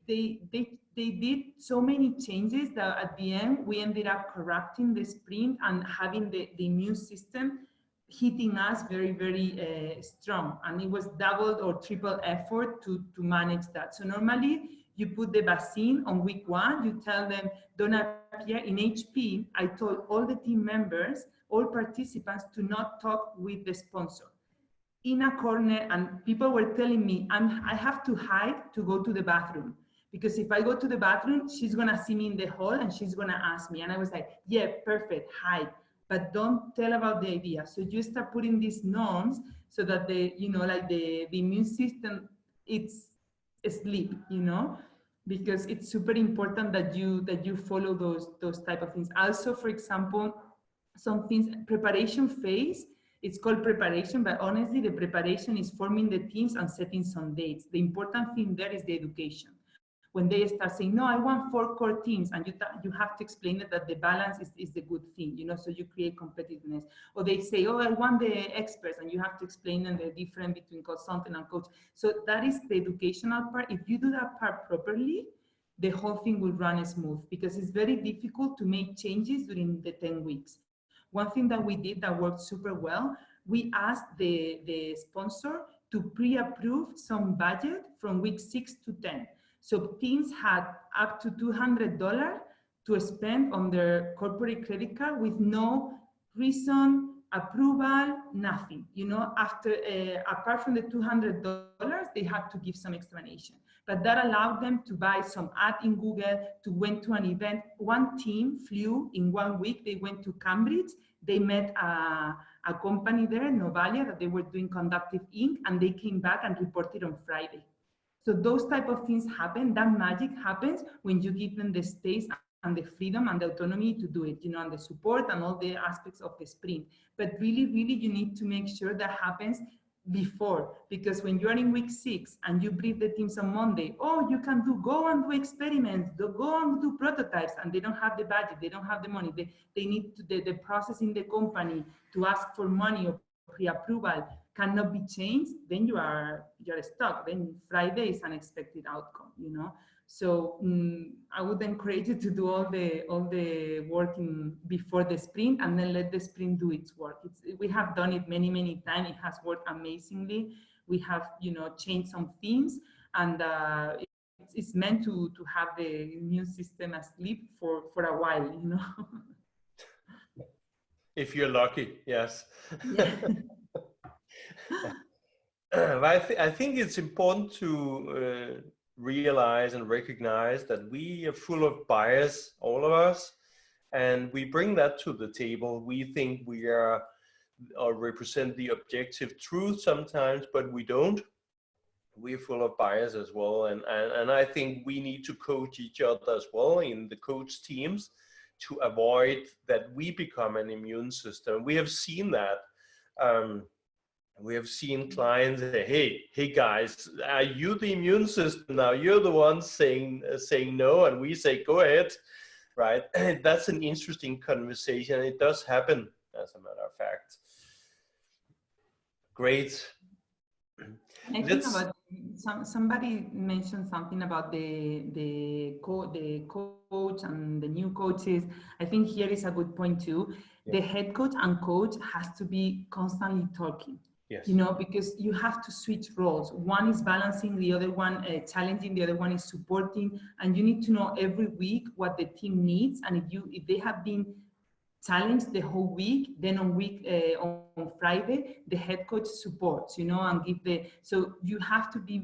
did so many changes that at the end, we ended up corrupting the sprint and having the immune system hitting us very, very strong. And it was double or triple effort to manage that. So normally you put the vaccine on week 1, you tell them, don't appear. In HP, I told all the team members, all participants to not talk with the sponsor in a corner, and people were telling me, I have to hide to go to the bathroom, because if I go to the bathroom, she's gonna see me in the hall and she's gonna ask me. And I was like, yeah, perfect, hide, but don't tell about the idea. So you start putting these norms so that the, you know, like the immune system, it's asleep, you know, because it's super important that you follow those type of things. Also, for example, some things, preparation phase, it's called preparation, but honestly, the preparation is forming the teams and setting some dates. The important thing there is the education. When they start saying, no, I want 4 core teams, and you have to explain it that the balance is the good thing, you know, so you create competitiveness. Or they say, oh, I want the experts, and you have to explain them the difference between consultant and coach. So that is the educational part. If you do that part properly, the whole thing will run smooth, because it's very difficult to make changes during the 10 weeks. One thing that we did that worked super well, we asked the sponsor to pre-approve some budget from week 6 to 10. So teams had up to $200 to spend on their corporate credit card with no reason, approval, nothing. You know, after apart from the $200, they had to give some explanation. But that allowed them to buy some ad in Google, to went to an event. One team flew in 1 week. They went to Cambridge. They met a company there, Novalia, that they were doing conductive ink, and they came back and reported on Friday. So those type of things happen. That magic happens when you give them the space and the freedom and the autonomy to do it, you know, and the support and all the aspects of the sprint. But really, really, you need to make sure that happens before, because when you're in week 6 and you brief the teams on Monday, oh, you can go and do experiments, go and do prototypes, and they don't have the budget, they don't have the money, they need to, the process in the company to ask for money or pre-approval cannot be changed, then you're stuck. Then Friday is an expected outcome, you know. So I would encourage you to do all the work before the sprint, and then let the sprint do its work. We have done it many times. It has worked amazingly. We have, you know, changed some things, and it's meant to have the immune system asleep for a while, you know.
If you're lucky, yes.
Yeah.
I think it's important to realize and recognize that we are full of bias, all of us, and we bring that to the table. We think we are or represent the objective truth sometimes, but we don't. We're full of bias as well, and I think we need to coach each other as well in the coach teams to avoid that we become an immune system. We have seen that. We have seen clients say, hey guys, are you the immune system now? You're the ones saying no, and we say, go ahead, right? That's an interesting conversation. It does happen, as a matter of fact. Great.
I think about somebody mentioned something about the coach and the new coaches. I think here is a good point too. Yeah. The head coach and coach has to be constantly talking. Yes. You know, because you have to switch roles. One is balancing, the other one challenging, the other one is supporting, and you need to know every week what the team needs. And if they have been challenged the whole week, then on Friday the head coach supports, you know, and so you have to be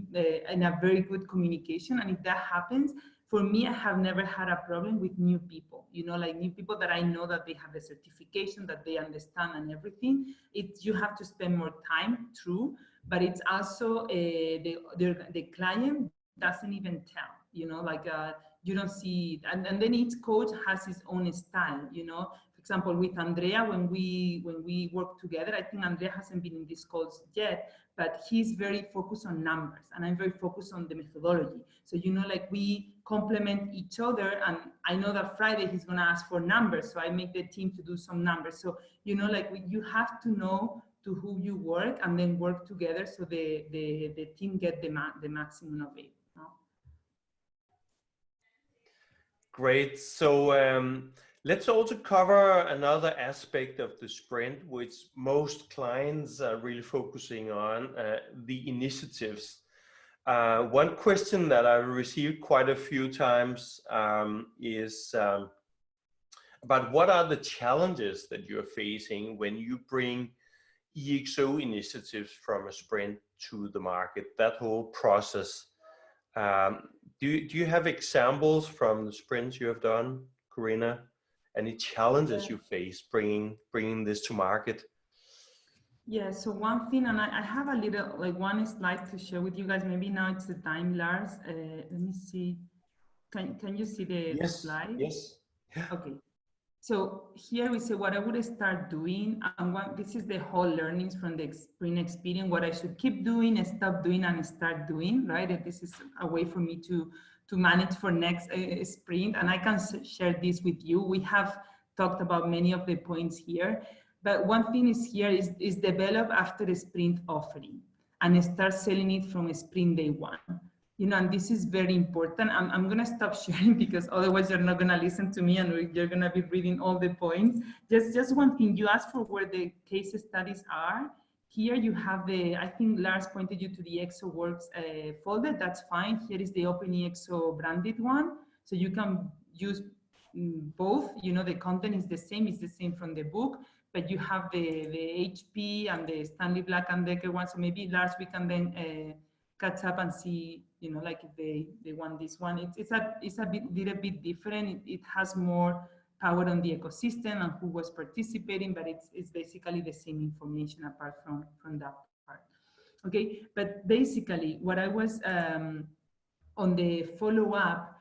in a very good communication. And if that happens, for me, I have never had a problem with new people, you know, like new people that I know that they have the certification, that they understand and everything. You have to spend more time, true, but it's also the client doesn't even tell, you know, like you don't see, and then each coach has his own style, you know. For example, with Andrea, when we work together, I think Andrea hasn't been in these calls yet, but he's very focused on numbers and I'm very focused on the methodology. So, you know, like we complement each other, and I know that Friday he's going to ask for numbers. So I make the team to do some numbers. So, you know, like you have to know to who you work and then work together so the team get the maximum of it. No?
Great. So let's also cover another aspect of the sprint, which most clients are really focusing on, the initiatives. One question that I've received quite a few times is about what are the challenges that you're facing when you bring ExO initiatives from a sprint to the market, that whole process. Do you have examples from the sprints you have done, Corina? Any challenges you face bringing this to market?
Yeah, so one thing, and I have a little, like one slide to share with you guys. Maybe now it's the time, Lars. Let me see. Can you see the slide?
Yes. Yeah.
Okay. So here we say what I would start doing, and this is the whole learnings from the sprint experience, what I should keep doing, stop doing, and start doing, right? And this is a way for me to manage for next sprint, and I can share this with you. We have talked about many of the points here, but one thing is here is develop after the sprint offering and start selling it from sprint day one. You know, and this is very important. I'm going to stop sharing because otherwise you're not going to listen to me and you're going to be reading all the points. Just one thing, you asked for where the case studies are. Here you have I think Lars pointed you to the ExO Works folder. That's fine. Here is the Open ExO branded one. So you can use both. You know, the content is the same from the book, but you have the HP and the Stanley Black & Decker one. So maybe Lars, we can then catch up and see, you know, like if they want this one. It's a little bit different. It has more power on the ecosystem and who was participating, but it's basically the same information apart from that part. Okay, but basically what I was on the follow-up,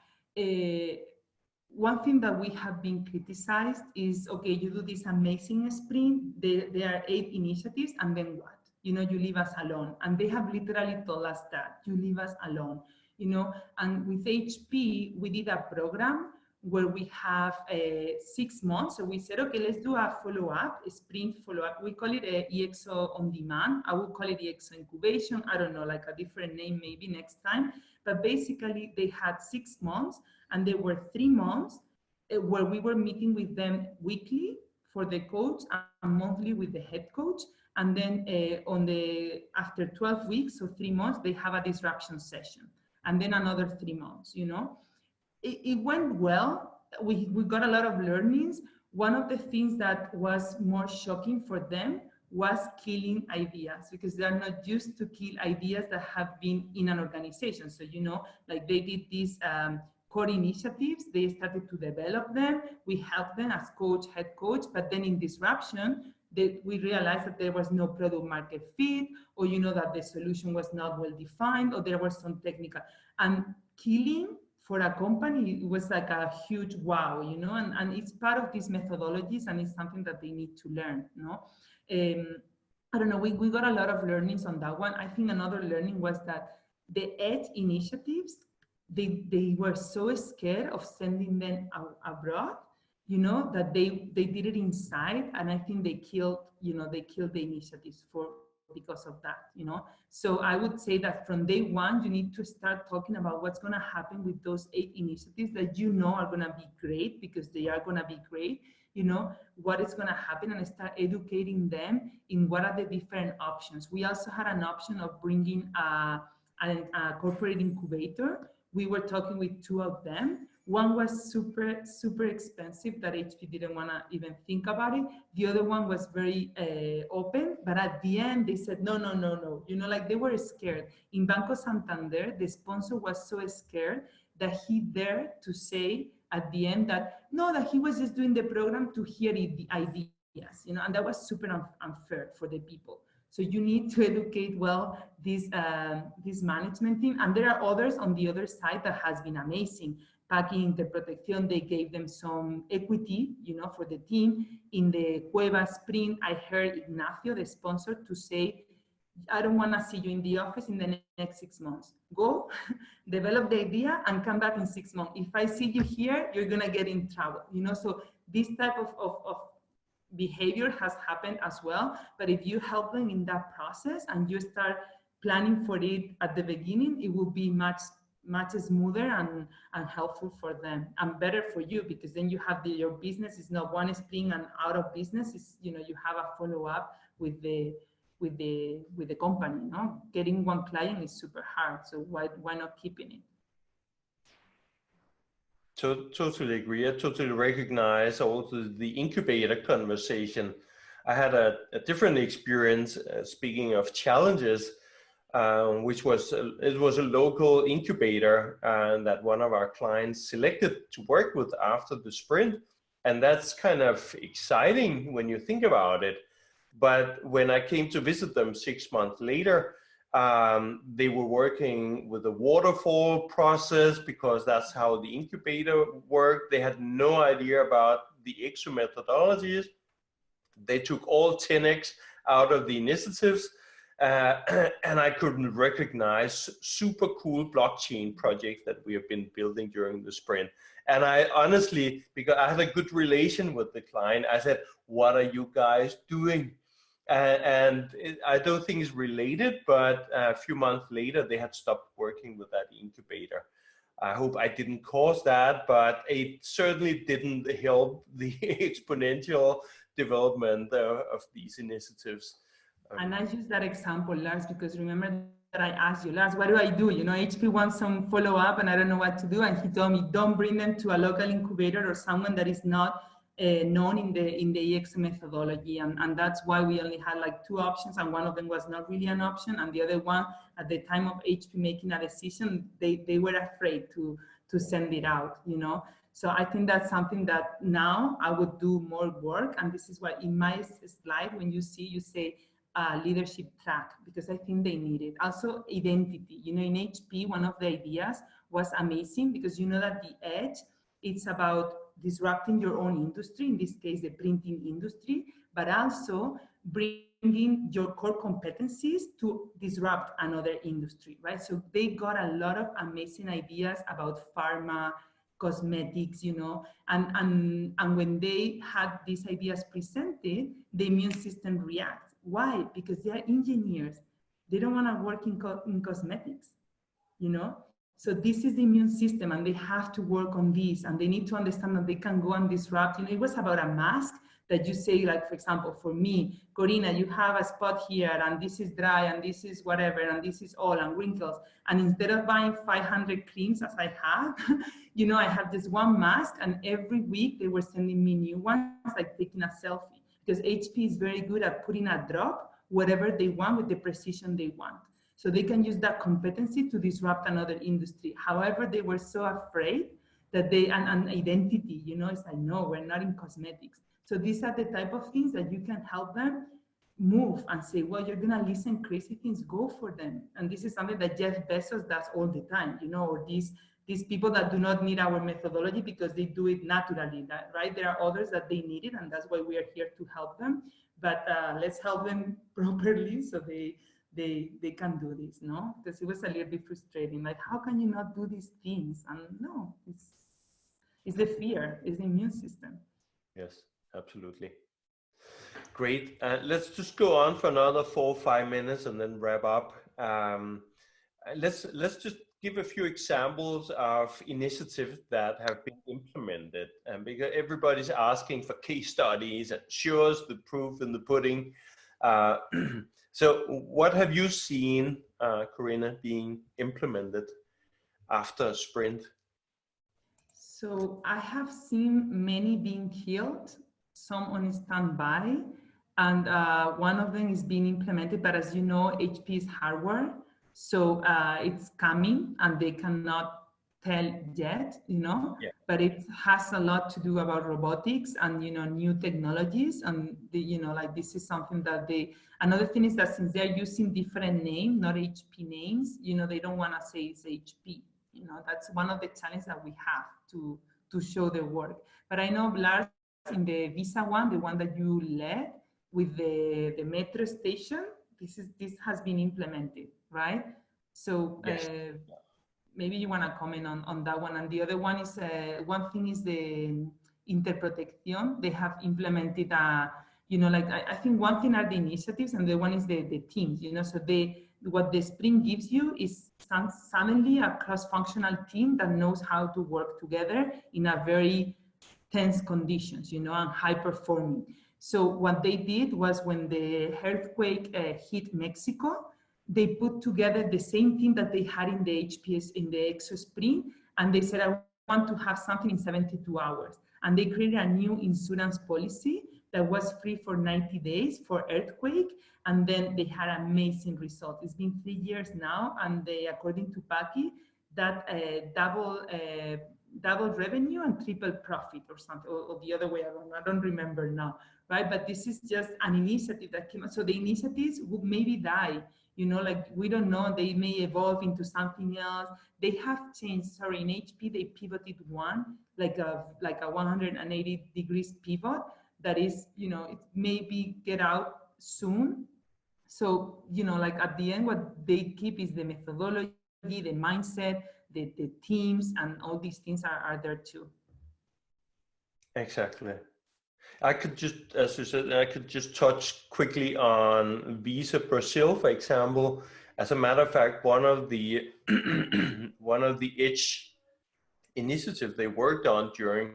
one thing that we have been criticized is, okay, you do this amazing sprint, there are 8 initiatives, and then what? You know, you leave us alone. And they have literally told us that, you leave us alone, you know. And with HP, we did a program where we have 6 months. So we said, okay, let's do a follow-up, a sprint follow-up. We call it a ExO on demand. I would call it ExO incubation. I don't know, like a different name maybe next time. But basically, they had 6 months, and there were 3 months where we were meeting with them weekly for the coach and monthly with the head coach. And then after 12 weeks, so 3 months, they have a disruption session. And then another 3 months, you know. It went well. We got a lot of learnings. One of the things that was more shocking for them was killing ideas, because they're not used to kill ideas that have been in an organization. So, you know, like they did these core initiatives, they started to develop them. We helped them as coach, head coach, but then in disruption, we realized that there was no product market fit, or, you know, that the solution was not well defined, or there was some technical. And killing for a company, it was like a huge wow, you know, and it's part of these methodologies, and it's something that they need to learn, you know. I don't know, we got a lot of learnings on that one. I think another learning was that the edge initiatives, they were so scared of sending them abroad, you know, that they did it inside, and I think they killed, you know, they killed the initiatives because of that, you know. So I would say that from day one, you need to start talking about what's going to happen with those 8 initiatives that you know are going to be great, because they are going to be great, you know, what is going to happen, and start educating them in what are the different options. We also had an option of bringing a corporate incubator. We were talking with 2 of them. One was super expensive that HP didn't want to even think about it. The other one was very open, but at the end they said, no. You know, like they were scared. In Banco Santander, the sponsor was so scared that he dared to say at the end that, no, that he was just doing the program to hear the ideas, you know, and that was super unfair for the people. So you need to educate well this management team. And there are others on the other side that has been amazing. packing, Interprotección, they gave them some equity, you know, for the team. In the Cueva sprint, I heard Ignacio, the sponsor, to say, I don't want to see you in the office in the next 6 months. Go, develop the idea, and come back in 6 months. If I see you here, you're going to get in trouble. You know, so this type of behavior has happened as well. But if you help them in that process and you start planning for it at the beginning, it will be much smoother and helpful for them, and better for you, because then you have your business is not one sprint and out of business. It's, you know, you have a follow-up with the company. No, getting one client is super hard, so why not keeping it?
Totally agree. I totally recognize also the incubator conversation. I had a different experience, speaking of challenges, which was it was a local incubator that one of our clients selected to work with after the sprint. And that's kind of exciting when you think about it. But when I came to visit them 6 months later, they were working with a waterfall process because that's how the incubator worked. They had no idea about the ExO methodologies. They took all 10x out of the initiatives, and I couldn't recognize super cool blockchain projects that we have been building during the sprint. And I honestly, because I had a good relation with the client, I said, what are you guys doing? I don't think it's related, but a few months later, they had stopped working with that incubator. I hope I didn't cause that, but it certainly didn't help the exponential development of these initiatives.
And I use that example, Lars, because remember that I asked you, Lars, what do I do? You know, HP wants some follow-up and I don't know what to do. And he told me, don't bring them to a local incubator or someone that is not known in the ExO methodology, and that's why we only had like 2 options, and one of them was not really an option, and the other one, at the time of HP making a decision, they were afraid to send it out, you know. So I think that's something that now I would do more work, and this is why in my slide, when you say leadership track, because I think they need it. Also identity, you know, in HP, one of the ideas was amazing, because you know that the edge, it's about disrupting your own industry, in this case, the printing industry, but also bringing your core competencies to disrupt another industry, right? So they got a lot of amazing ideas about pharma, cosmetics, you know, and when they had these ideas presented, the immune system reacts. Why? Because they are engineers. They don't want to work in cosmetics, you know? So this is the immune system, and they have to work on this, and they need to understand that they can go and disrupt. You know, it was about a mask that you say, like, for example, for me, Corina, you have a spot here, and this is dry, and this is whatever, and this is all, and wrinkles. And instead of buying 500 creams as I had, you know, I have this one mask, and every week they were sending me new ones, like taking a selfie, because HP is very good at putting a drop, whatever they want, with the precision they want. So they can use that competency to disrupt another industry. However, they were so afraid that and identity, you know, it's like, no, we're not in cosmetics. So these are the type of things that you can help them move and say, well, you're gonna listen crazy things, go for them. And this is something that Jeff Bezos does all the time, you know, or these people that do not need our methodology because they do it naturally, right? There are others that they need it, and that's why we are here to help them. But let's help them properly so they can do this, no? Because it was a little bit frustrating. Like, how can you not do these things? And no, it's the fear, it's the immune system.
Yes, absolutely. Great. Let's just go on for another 4 or 5 minutes and then wrap up. Let's just give a few examples of initiatives that have been implemented, and because everybody's asking for case studies and shows the proof in the pudding. So what have you seen, Corina, being implemented after a sprint?
So I have seen many being killed, some on standby, and one of them is being implemented, but as you know, HP is hardware. So it's coming and they cannot tell yet, you know, yeah. But it has a lot to do about robotics and, you know, new technologies. And, you know, like this is something that another thing is that since they're using different names, not HP names, you know, they don't want to say it's HP. You know, that's one of the challenges that we have. to show the work. But I know, Lars, in the Visa one, the one that you led with the metro station, this has been implemented, right? So
Yes.
maybe you want to comment on that one. And the other one is, one thing is the interprotección. They have implemented you know, like I think one thing are the initiatives, and the one is the teams, you know. So what the sprint gives you is suddenly a cross-functional team that knows how to work together in a very tense conditions, you know, and high performing. So what they did was, when the earthquake hit Mexico, they put together the same team that they had in the HPS, in the ExO Sprint, and they said, I want to have something in 72 hours. And they created a new insurance policy that was free for 90 days for earthquake, and then they had amazing results. It's been 3 years now, and they, according to Paki, that double revenue and triple profit or something, or the other way around. I don't remember now, right? But this is just an initiative that came out. So the initiatives would maybe die, you know, like we don't know, they may evolve into something else. They have changed, sorry, in HP, they pivoted one, like a 180 degrees pivot that is, you know, it maybe get out soon. So, you know, like at the end, what they keep is the methodology, the mindset, the teams, and all these things are there too.
Exactly. I could just, as you said, I could just touch quickly on Visa Brazil, for example. As a matter of fact, one of the one of the Edge initiatives they worked on during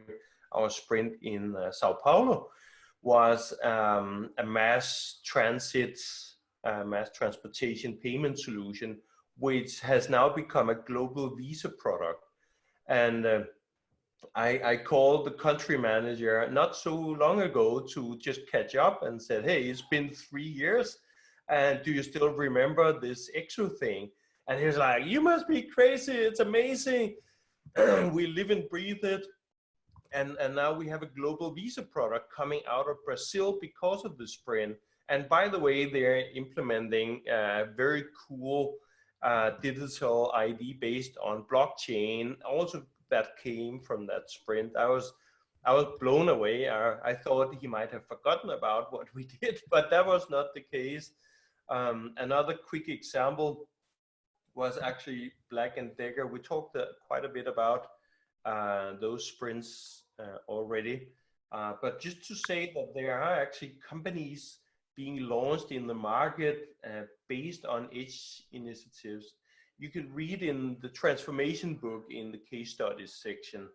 our sprint in Sao Paulo was a mass transportation payment solution, which has now become a global Visa product. And I called the country manager not so long ago to just catch up and said, hey, it's been 3 years, and do you still remember this ExO thing? And he was like, you must be crazy, it's amazing. We live and breathe it. And now we have a global Visa product coming out of Brazil because of the sprint. And by the way, they're implementing a very cool digital ID based on blockchain, also that came from that sprint. I was blown away. I thought he might have forgotten about what we did, but that was not the case. Another quick example was actually Black & Decker. We talked quite a bit about those sprints already, but just to say that there are actually companies being launched in the market based on Edge initiatives. You can read in the transformation book in the case studies section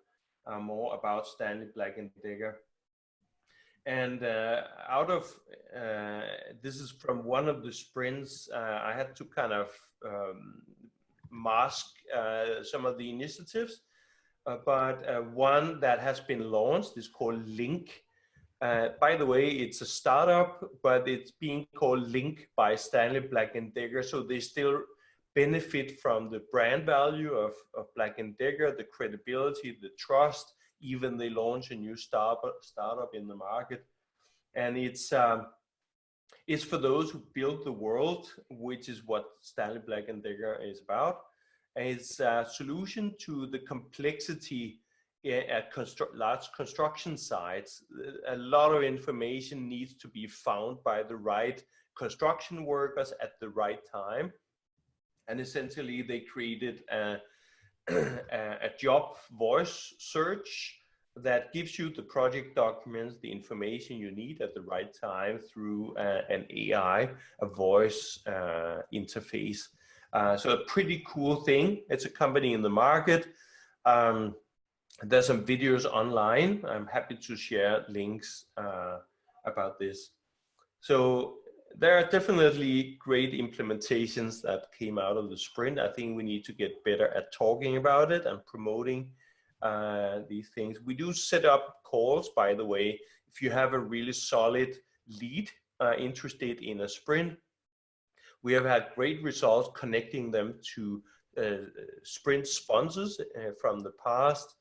more about Stanley Black & Decker. And out of, this is from one of the sprints, I had to kind of mask some of the initiatives, but one that has been launched is called Link. By the way, it's a startup, but it's being called Link by Stanley Black & Decker, so they still benefit from the brand value of Black & Decker, the credibility, the trust, even they launch a new startup in the market. And it's for those who build the world, which is what Stanley Black & Decker is about. And it's a solution to the complexity at large construction sites. A lot of information needs to be found by the right construction workers at the right time. And essentially they created a job voice search that gives you the project documents, the information you need at the right time through an AI, a voice interface. So a pretty cool thing. It's a company in the market. There's some videos online. I'm happy to share links about this. So there are definitely great implementations that came out of the sprint. I think we need to get better at talking about it and promoting these things. We do set up calls, by the way, if you have a really solid lead interested in a sprint. We have had great results connecting them to sprint sponsors from the past,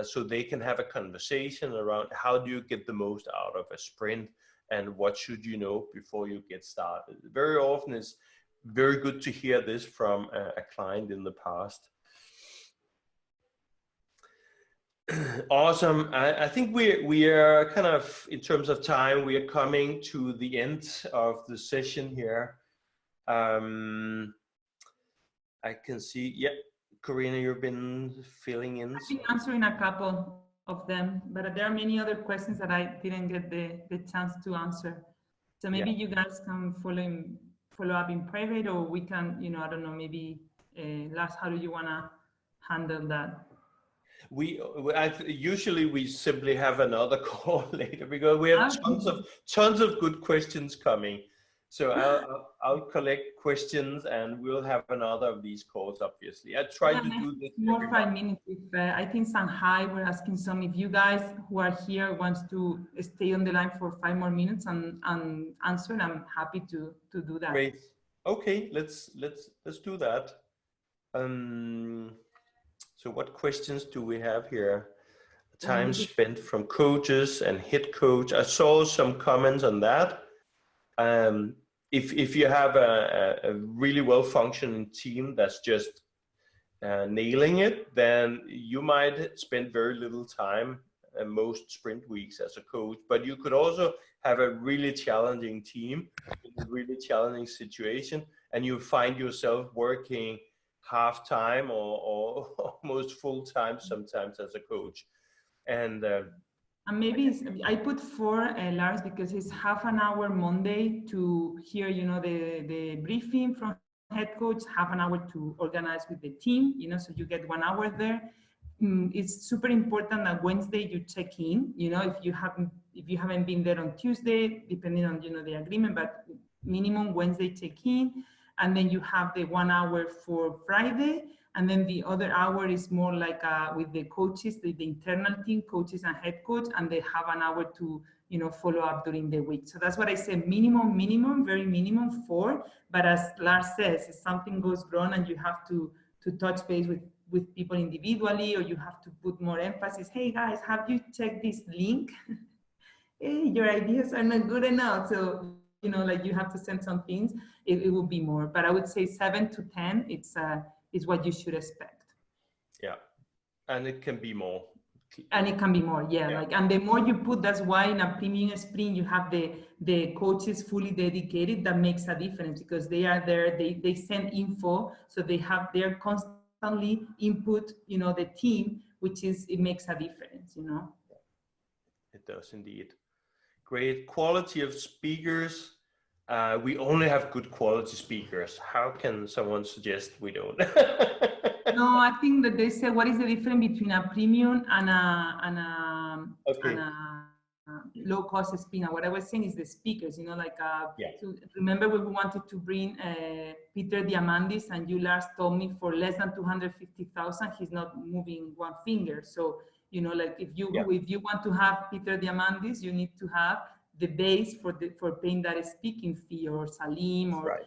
so they can have a conversation around how do you get the most out of a sprint and what should you know before you get started. Very often it's very good to hear this from a client in the past. Awesome. I think we are kind of, in terms of time, we are coming to the end of the session here. I can see, yeah, Corina, you've been filling in.
I've been answering a couple of them, but there are many other questions that I didn't get the chance to answer. So maybe you guys can follow up in private, or we can, you know, I don't know, maybe Lars, how do you want to handle that?
Usually we simply have another call later because we have tons of good questions coming. So I'll collect questions and we'll have another of these calls. Obviously, I try to do this.
More 5 minutes. If I think Shanghai, we're asking some. If you guys who are here wants to stay on the line for 5 more minutes and answer, I'm happy to do that.
Great. Okay, let's do that. So what questions do we have here? Time spent from coaches and head coach. I saw some comments on that. If you have a really well-functioning team that's just nailing it, then you might spend very little time most sprint weeks as a coach. But you could also have a really challenging team in a really challenging situation, and you find yourself working half-time or almost full-time sometimes as a coach. And
maybe I put 4, Lars, because it's half an hour Monday to hear, you know, the briefing from head coach, half an hour to organize with the team, you know, so you get 1 hour there. It's super important that Wednesday you check in, you know, if you haven't been there on Tuesday, depending on, you know, the agreement, but minimum Wednesday check in, and then you have the 1 hour for Friday. And then the other hour is more like with the coaches, the internal team, coaches and head coach, and they have an hour to, you know, follow up during the week. So that's what I say, minimum, very minimum 4. But as Lars says, if something goes wrong and you have to touch base with people individually, or you have to put more emphasis, hey guys, have you checked this link? Hey, your ideas are not good enough. So, you know, like you have to send some things, it will be more. But I would say 7 to 10, is what you should expect.
Yeah, and it can be more.
And it can be more, yeah. Like, and the more you put, that's why in a premium sprint you have the coaches fully dedicated. That makes a difference because they are there. They send info, so they're constantly input, you know, the team, it makes a difference, you know.
It does indeed. Great quality of speakers. We only have good quality speakers. How can someone suggest we don't?
No, I think that they say, what is the difference between a premium and a low cost spin? What I was saying is the speakers, you know, like, so remember when we wanted to bring Peter Diamandis, and you Lars told me for less than 250,000, he's not moving one finger. So, you know, like if you want to have Peter Diamandis, you need to have the base for paying that speaking fee, or Salim, or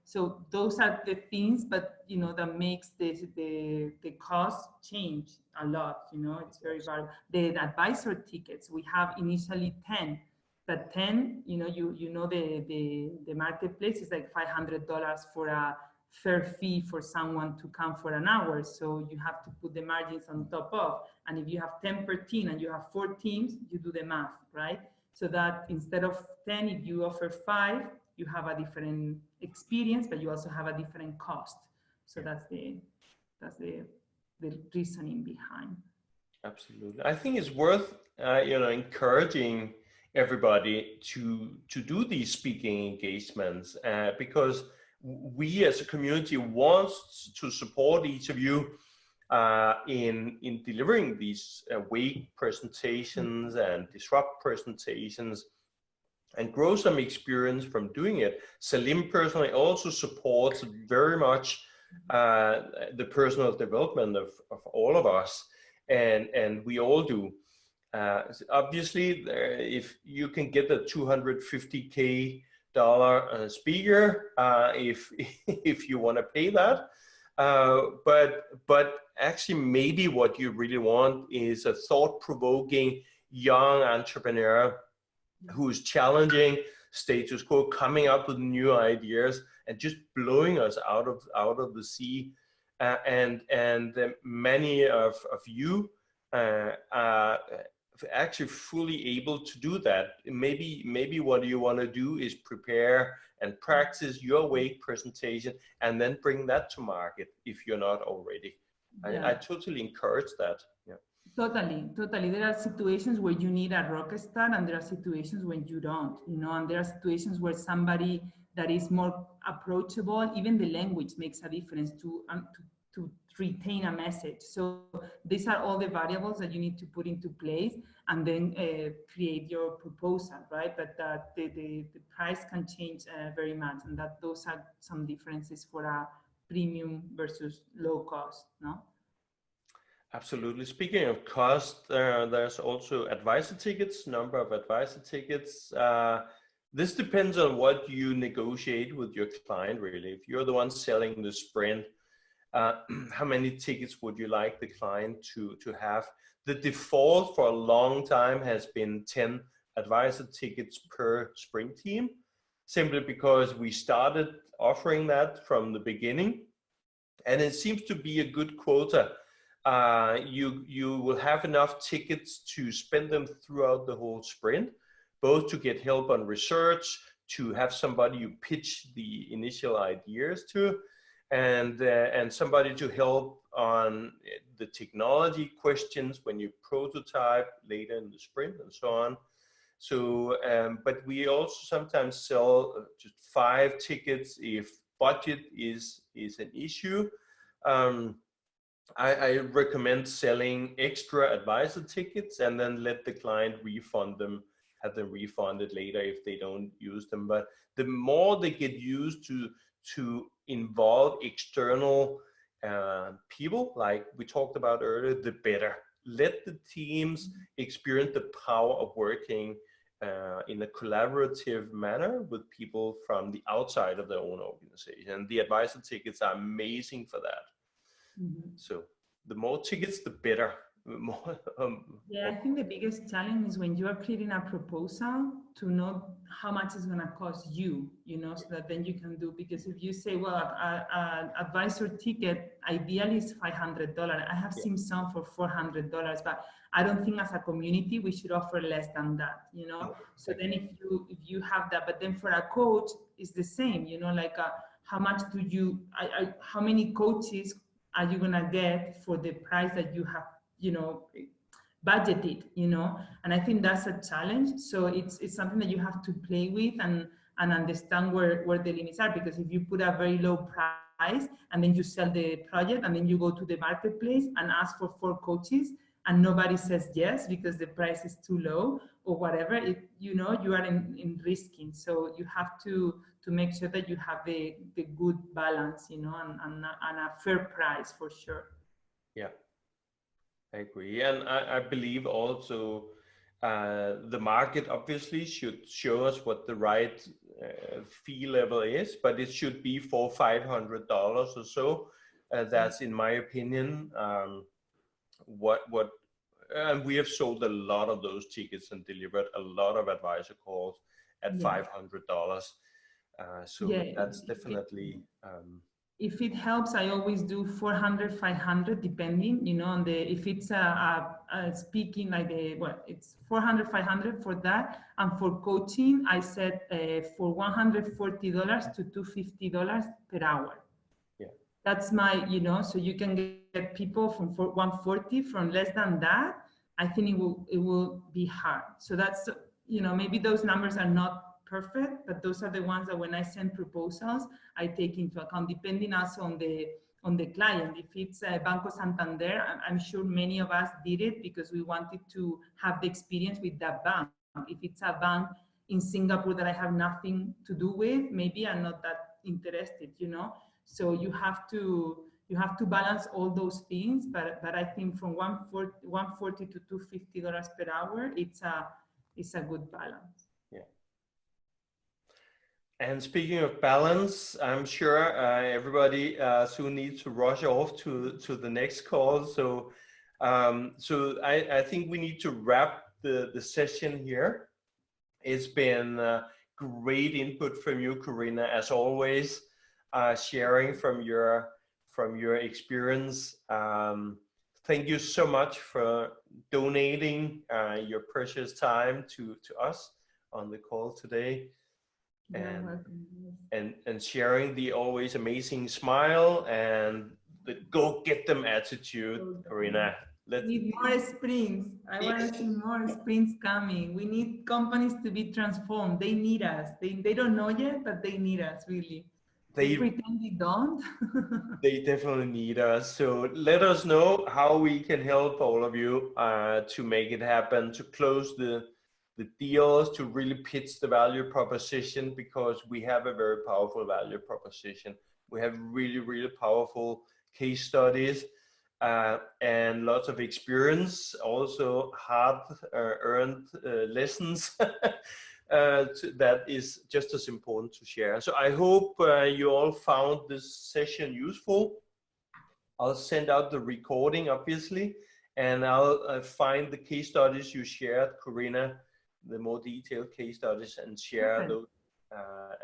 so those are the things, but you know, that makes the cost change a lot. You know, it's very variable. The advisor tickets, we have initially 10, but 10, you know, you know the marketplace is like $500 for a fair fee for someone to come for an hour. So you have to put the margins on top of, and if you have 10 per team and you have 4 teams, you do the math, right? So that instead of 10, if you offer 5, you have a different experience, but you also have a different cost. So that's the reasoning behind.
Absolutely. I think it's worth you know, encouraging everybody to do these speaking engagements because we as a community want to support each of you in delivering these wake presentations and disrupt presentations and grow some experience from doing it. Salim personally also supports very much the personal development of all of us, and we all do. Obviously, if you can get a $250K speaker, if you want to pay that, but actually maybe what you really want is a thought-provoking young entrepreneur who's challenging status quo, coming up with new ideas and just blowing us out of the sea. And many of you are actually fully able to do that. Maybe what you want to do is prepare and practice your wake presentation and then bring that to market if you're not already.
Yeah.
I totally encourage that. Yeah.
Totally, totally. There are situations where you need a rock star, and there are situations when you don't, you know, and there are situations where somebody that is more approachable, even the language makes a difference to retain a message. So these are all the variables that you need to put into place and then create your proposal, right? But the price can change very much, and that those are some differences for a premium versus low cost, no?
Absolutely. Speaking of cost, there's also advisor tickets, number of advisor tickets. This depends on what you negotiate with your client, really. If you're the one selling the sprint, how many tickets would you like the client to have? The default for a long time has been 10 advisor tickets per sprint team, simply because we started offering that from the beginning. And it seems to be a good quota. You will have enough tickets to spend them throughout the whole sprint, both to get help on research, to have somebody you pitch the initial ideas to, and somebody to help on the technology questions when you prototype later in the sprint and so on. So, but we also sometimes sell just 5 tickets if budget is an issue. I recommend selling extra advisor tickets and then let the client refund them, have them refunded later if they don't use them. But the more they get used to involve external people, like we talked about earlier, the better. Let the teams experience the power of working in a collaborative manner with people from the outside of their own organization. And the advisor tickets are amazing for that.
Mm-hmm.
So the more tickets, the better. More,
yeah, I think the biggest challenge is when you are creating a proposal to know how much it's going to cost you, you know, so that then you can do, because if you say, well, an advisor ticket ideally is $500. I have seen some for $400, but I don't think as a community we should offer less than that, you know. So then if you have that, but then for a coach it's the same, you know, like how much do you, how many coaches are you going to get for the price that you have, you know, budgeted, you know? And I think that's a challenge. So it's something that you have to play with and understand where the limits are, because if you put a very low price and then you sell the project and then you go to the marketplace and ask for 4 coaches and nobody says yes because the price is too low or whatever, you know, you are in risking. So you have to make sure that you have the good balance, you know, and a fair price for sure.
Yeah, I agree. And I believe also the market obviously should show us what the right fee level is, but it should be $400-500 or so. That's, in my opinion, and we have sold a lot of those tickets and delivered a lot of advisor calls at $500. So
yeah,
that's definitely.
If it helps, I always do 400, 500, depending, you know, on the, if it's a speaking like it's 400, 500 for that. And for coaching, I said for $140 to $250 per hour.
Yeah.
That's my, you know, so you can get people from 140 from less than that. I think it will be hard. So that's, you know, maybe those numbers are not perfect, but those are the ones that when I send proposals, I take into account, depending also on the client. If it's Banco Santander, I'm sure many of us did it because we wanted to have the experience with that bank. If it's a bank in Singapore that I have nothing to do with, maybe I'm not that interested, you know. So you have to balance all those things, but I think from 140 to $250 per hour, it's a good balance.
Yeah. And speaking of balance, I'm sure everybody soon needs to rush off to the next call. So I think we need to wrap the session here. It's been great input from you, Corina, as always, sharing from your experience. thank you so much for donating your precious time to us on the call today, and sharing the always amazing smile and the go get them attitude, Corina.
We need more sprints. I want to see more sprints coming. We need companies to be transformed. They need us. They don't know yet, but they need us, really. They pretend they don't.
They definitely need us. So let us know how we can help all of you to make it happen, to close the deals, to really pitch the value proposition, because we have a very powerful value proposition. We have really, really powerful case studies and lots of experience, also hard-earned lessons that is just as important to share. So I hope you all found this session useful. I'll send out the recording, obviously, and I'll find the case studies you shared, Corina, the more detailed case studies, and share those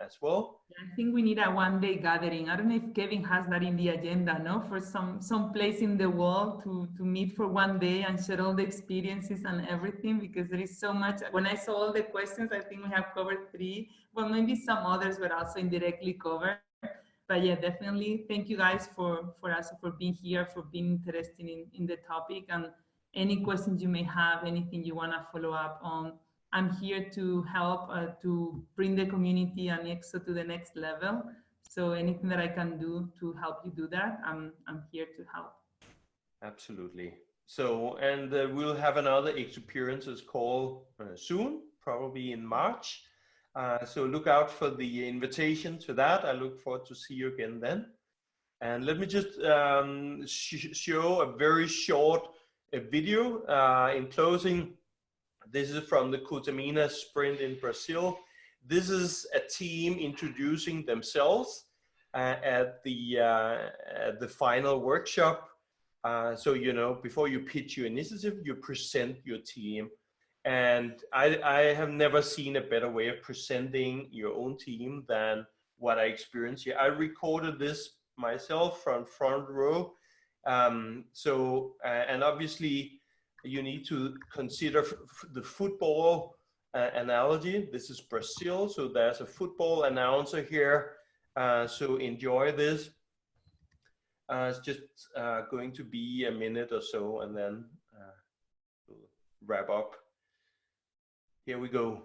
as well.
I think we need a one-day gathering. I don't know if Kevin has that in the agenda, no? For some place in the world to meet for one day and share all the experiences and everything, because there is so much. When I saw all the questions, I think we have covered 3. Well, maybe some others were also indirectly covered. But yeah, definitely thank you guys for being here, for being interested in the topic, and any questions you may have, anything you want to follow up on. I'm here to help to bring the community and ExO to the next level. So anything that I can do to help you do that, I'm here to help.
Absolutely. So, and we'll have another ExOperiences call soon, probably in March. So look out for the invitation to that. I look forward to see you again then. And let me just show a very short video in closing. This is from the Cotamina sprint in Brazil. This is a team introducing themselves at the final workshop. So, you know, before you pitch your initiative, you present your team. And I have never seen a better way of presenting your own team than what I experienced here. I recorded this myself from front row. And obviously, you need to consider the football analogy. This is Brazil, so there's a football announcer here. So enjoy this. It's just going to be a minute or so, and then we'll wrap up. Here we go.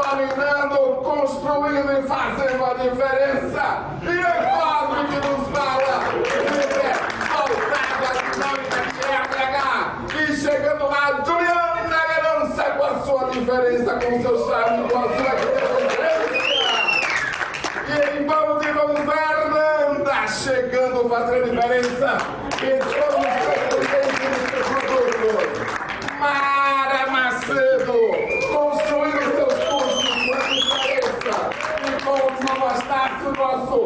Dominando, construindo e fazendo a diferença. E é quase que nos fala. Voltada a dinâmica de RH. E chegando lá, Juliana Herança com a sua diferença, com seu charme, com a sua diferença. E em vamos de Dom Fernanda, chegando, fazendo a diferença. E todos os presentes do produto. Mara Macedo, construindo seus cursos para diferença. E com não bastasse o nosso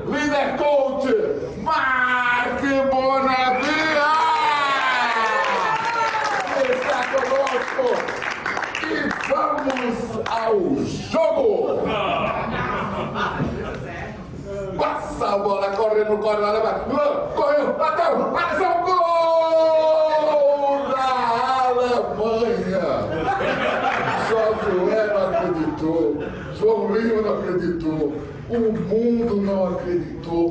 líder coach, Mark Bonavia. Está conosco. E vamos ao jogo. Passa a bola, correndo, corre, lá, vai. Correu, bateu, atenção, gol da Alemanha. Josué não acreditou, João Lima não acreditou, o mundo não acreditou.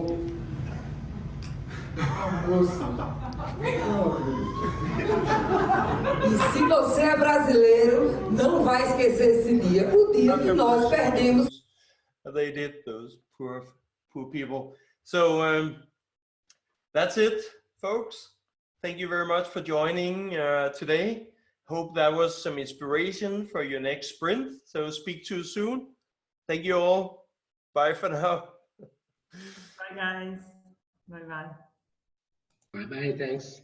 A moça não acreditou.
E se você é brasileiro, não vai esquecer esse dia, o dia que nós perdemos.
They did, those poor people. So that's it, folks. Thank you very much for joining today. Hope that was some inspiration for your next sprint. So speak to you soon. Thank you all. Bye for now.
Bye, guys. Bye-bye.
Bye-bye, thanks.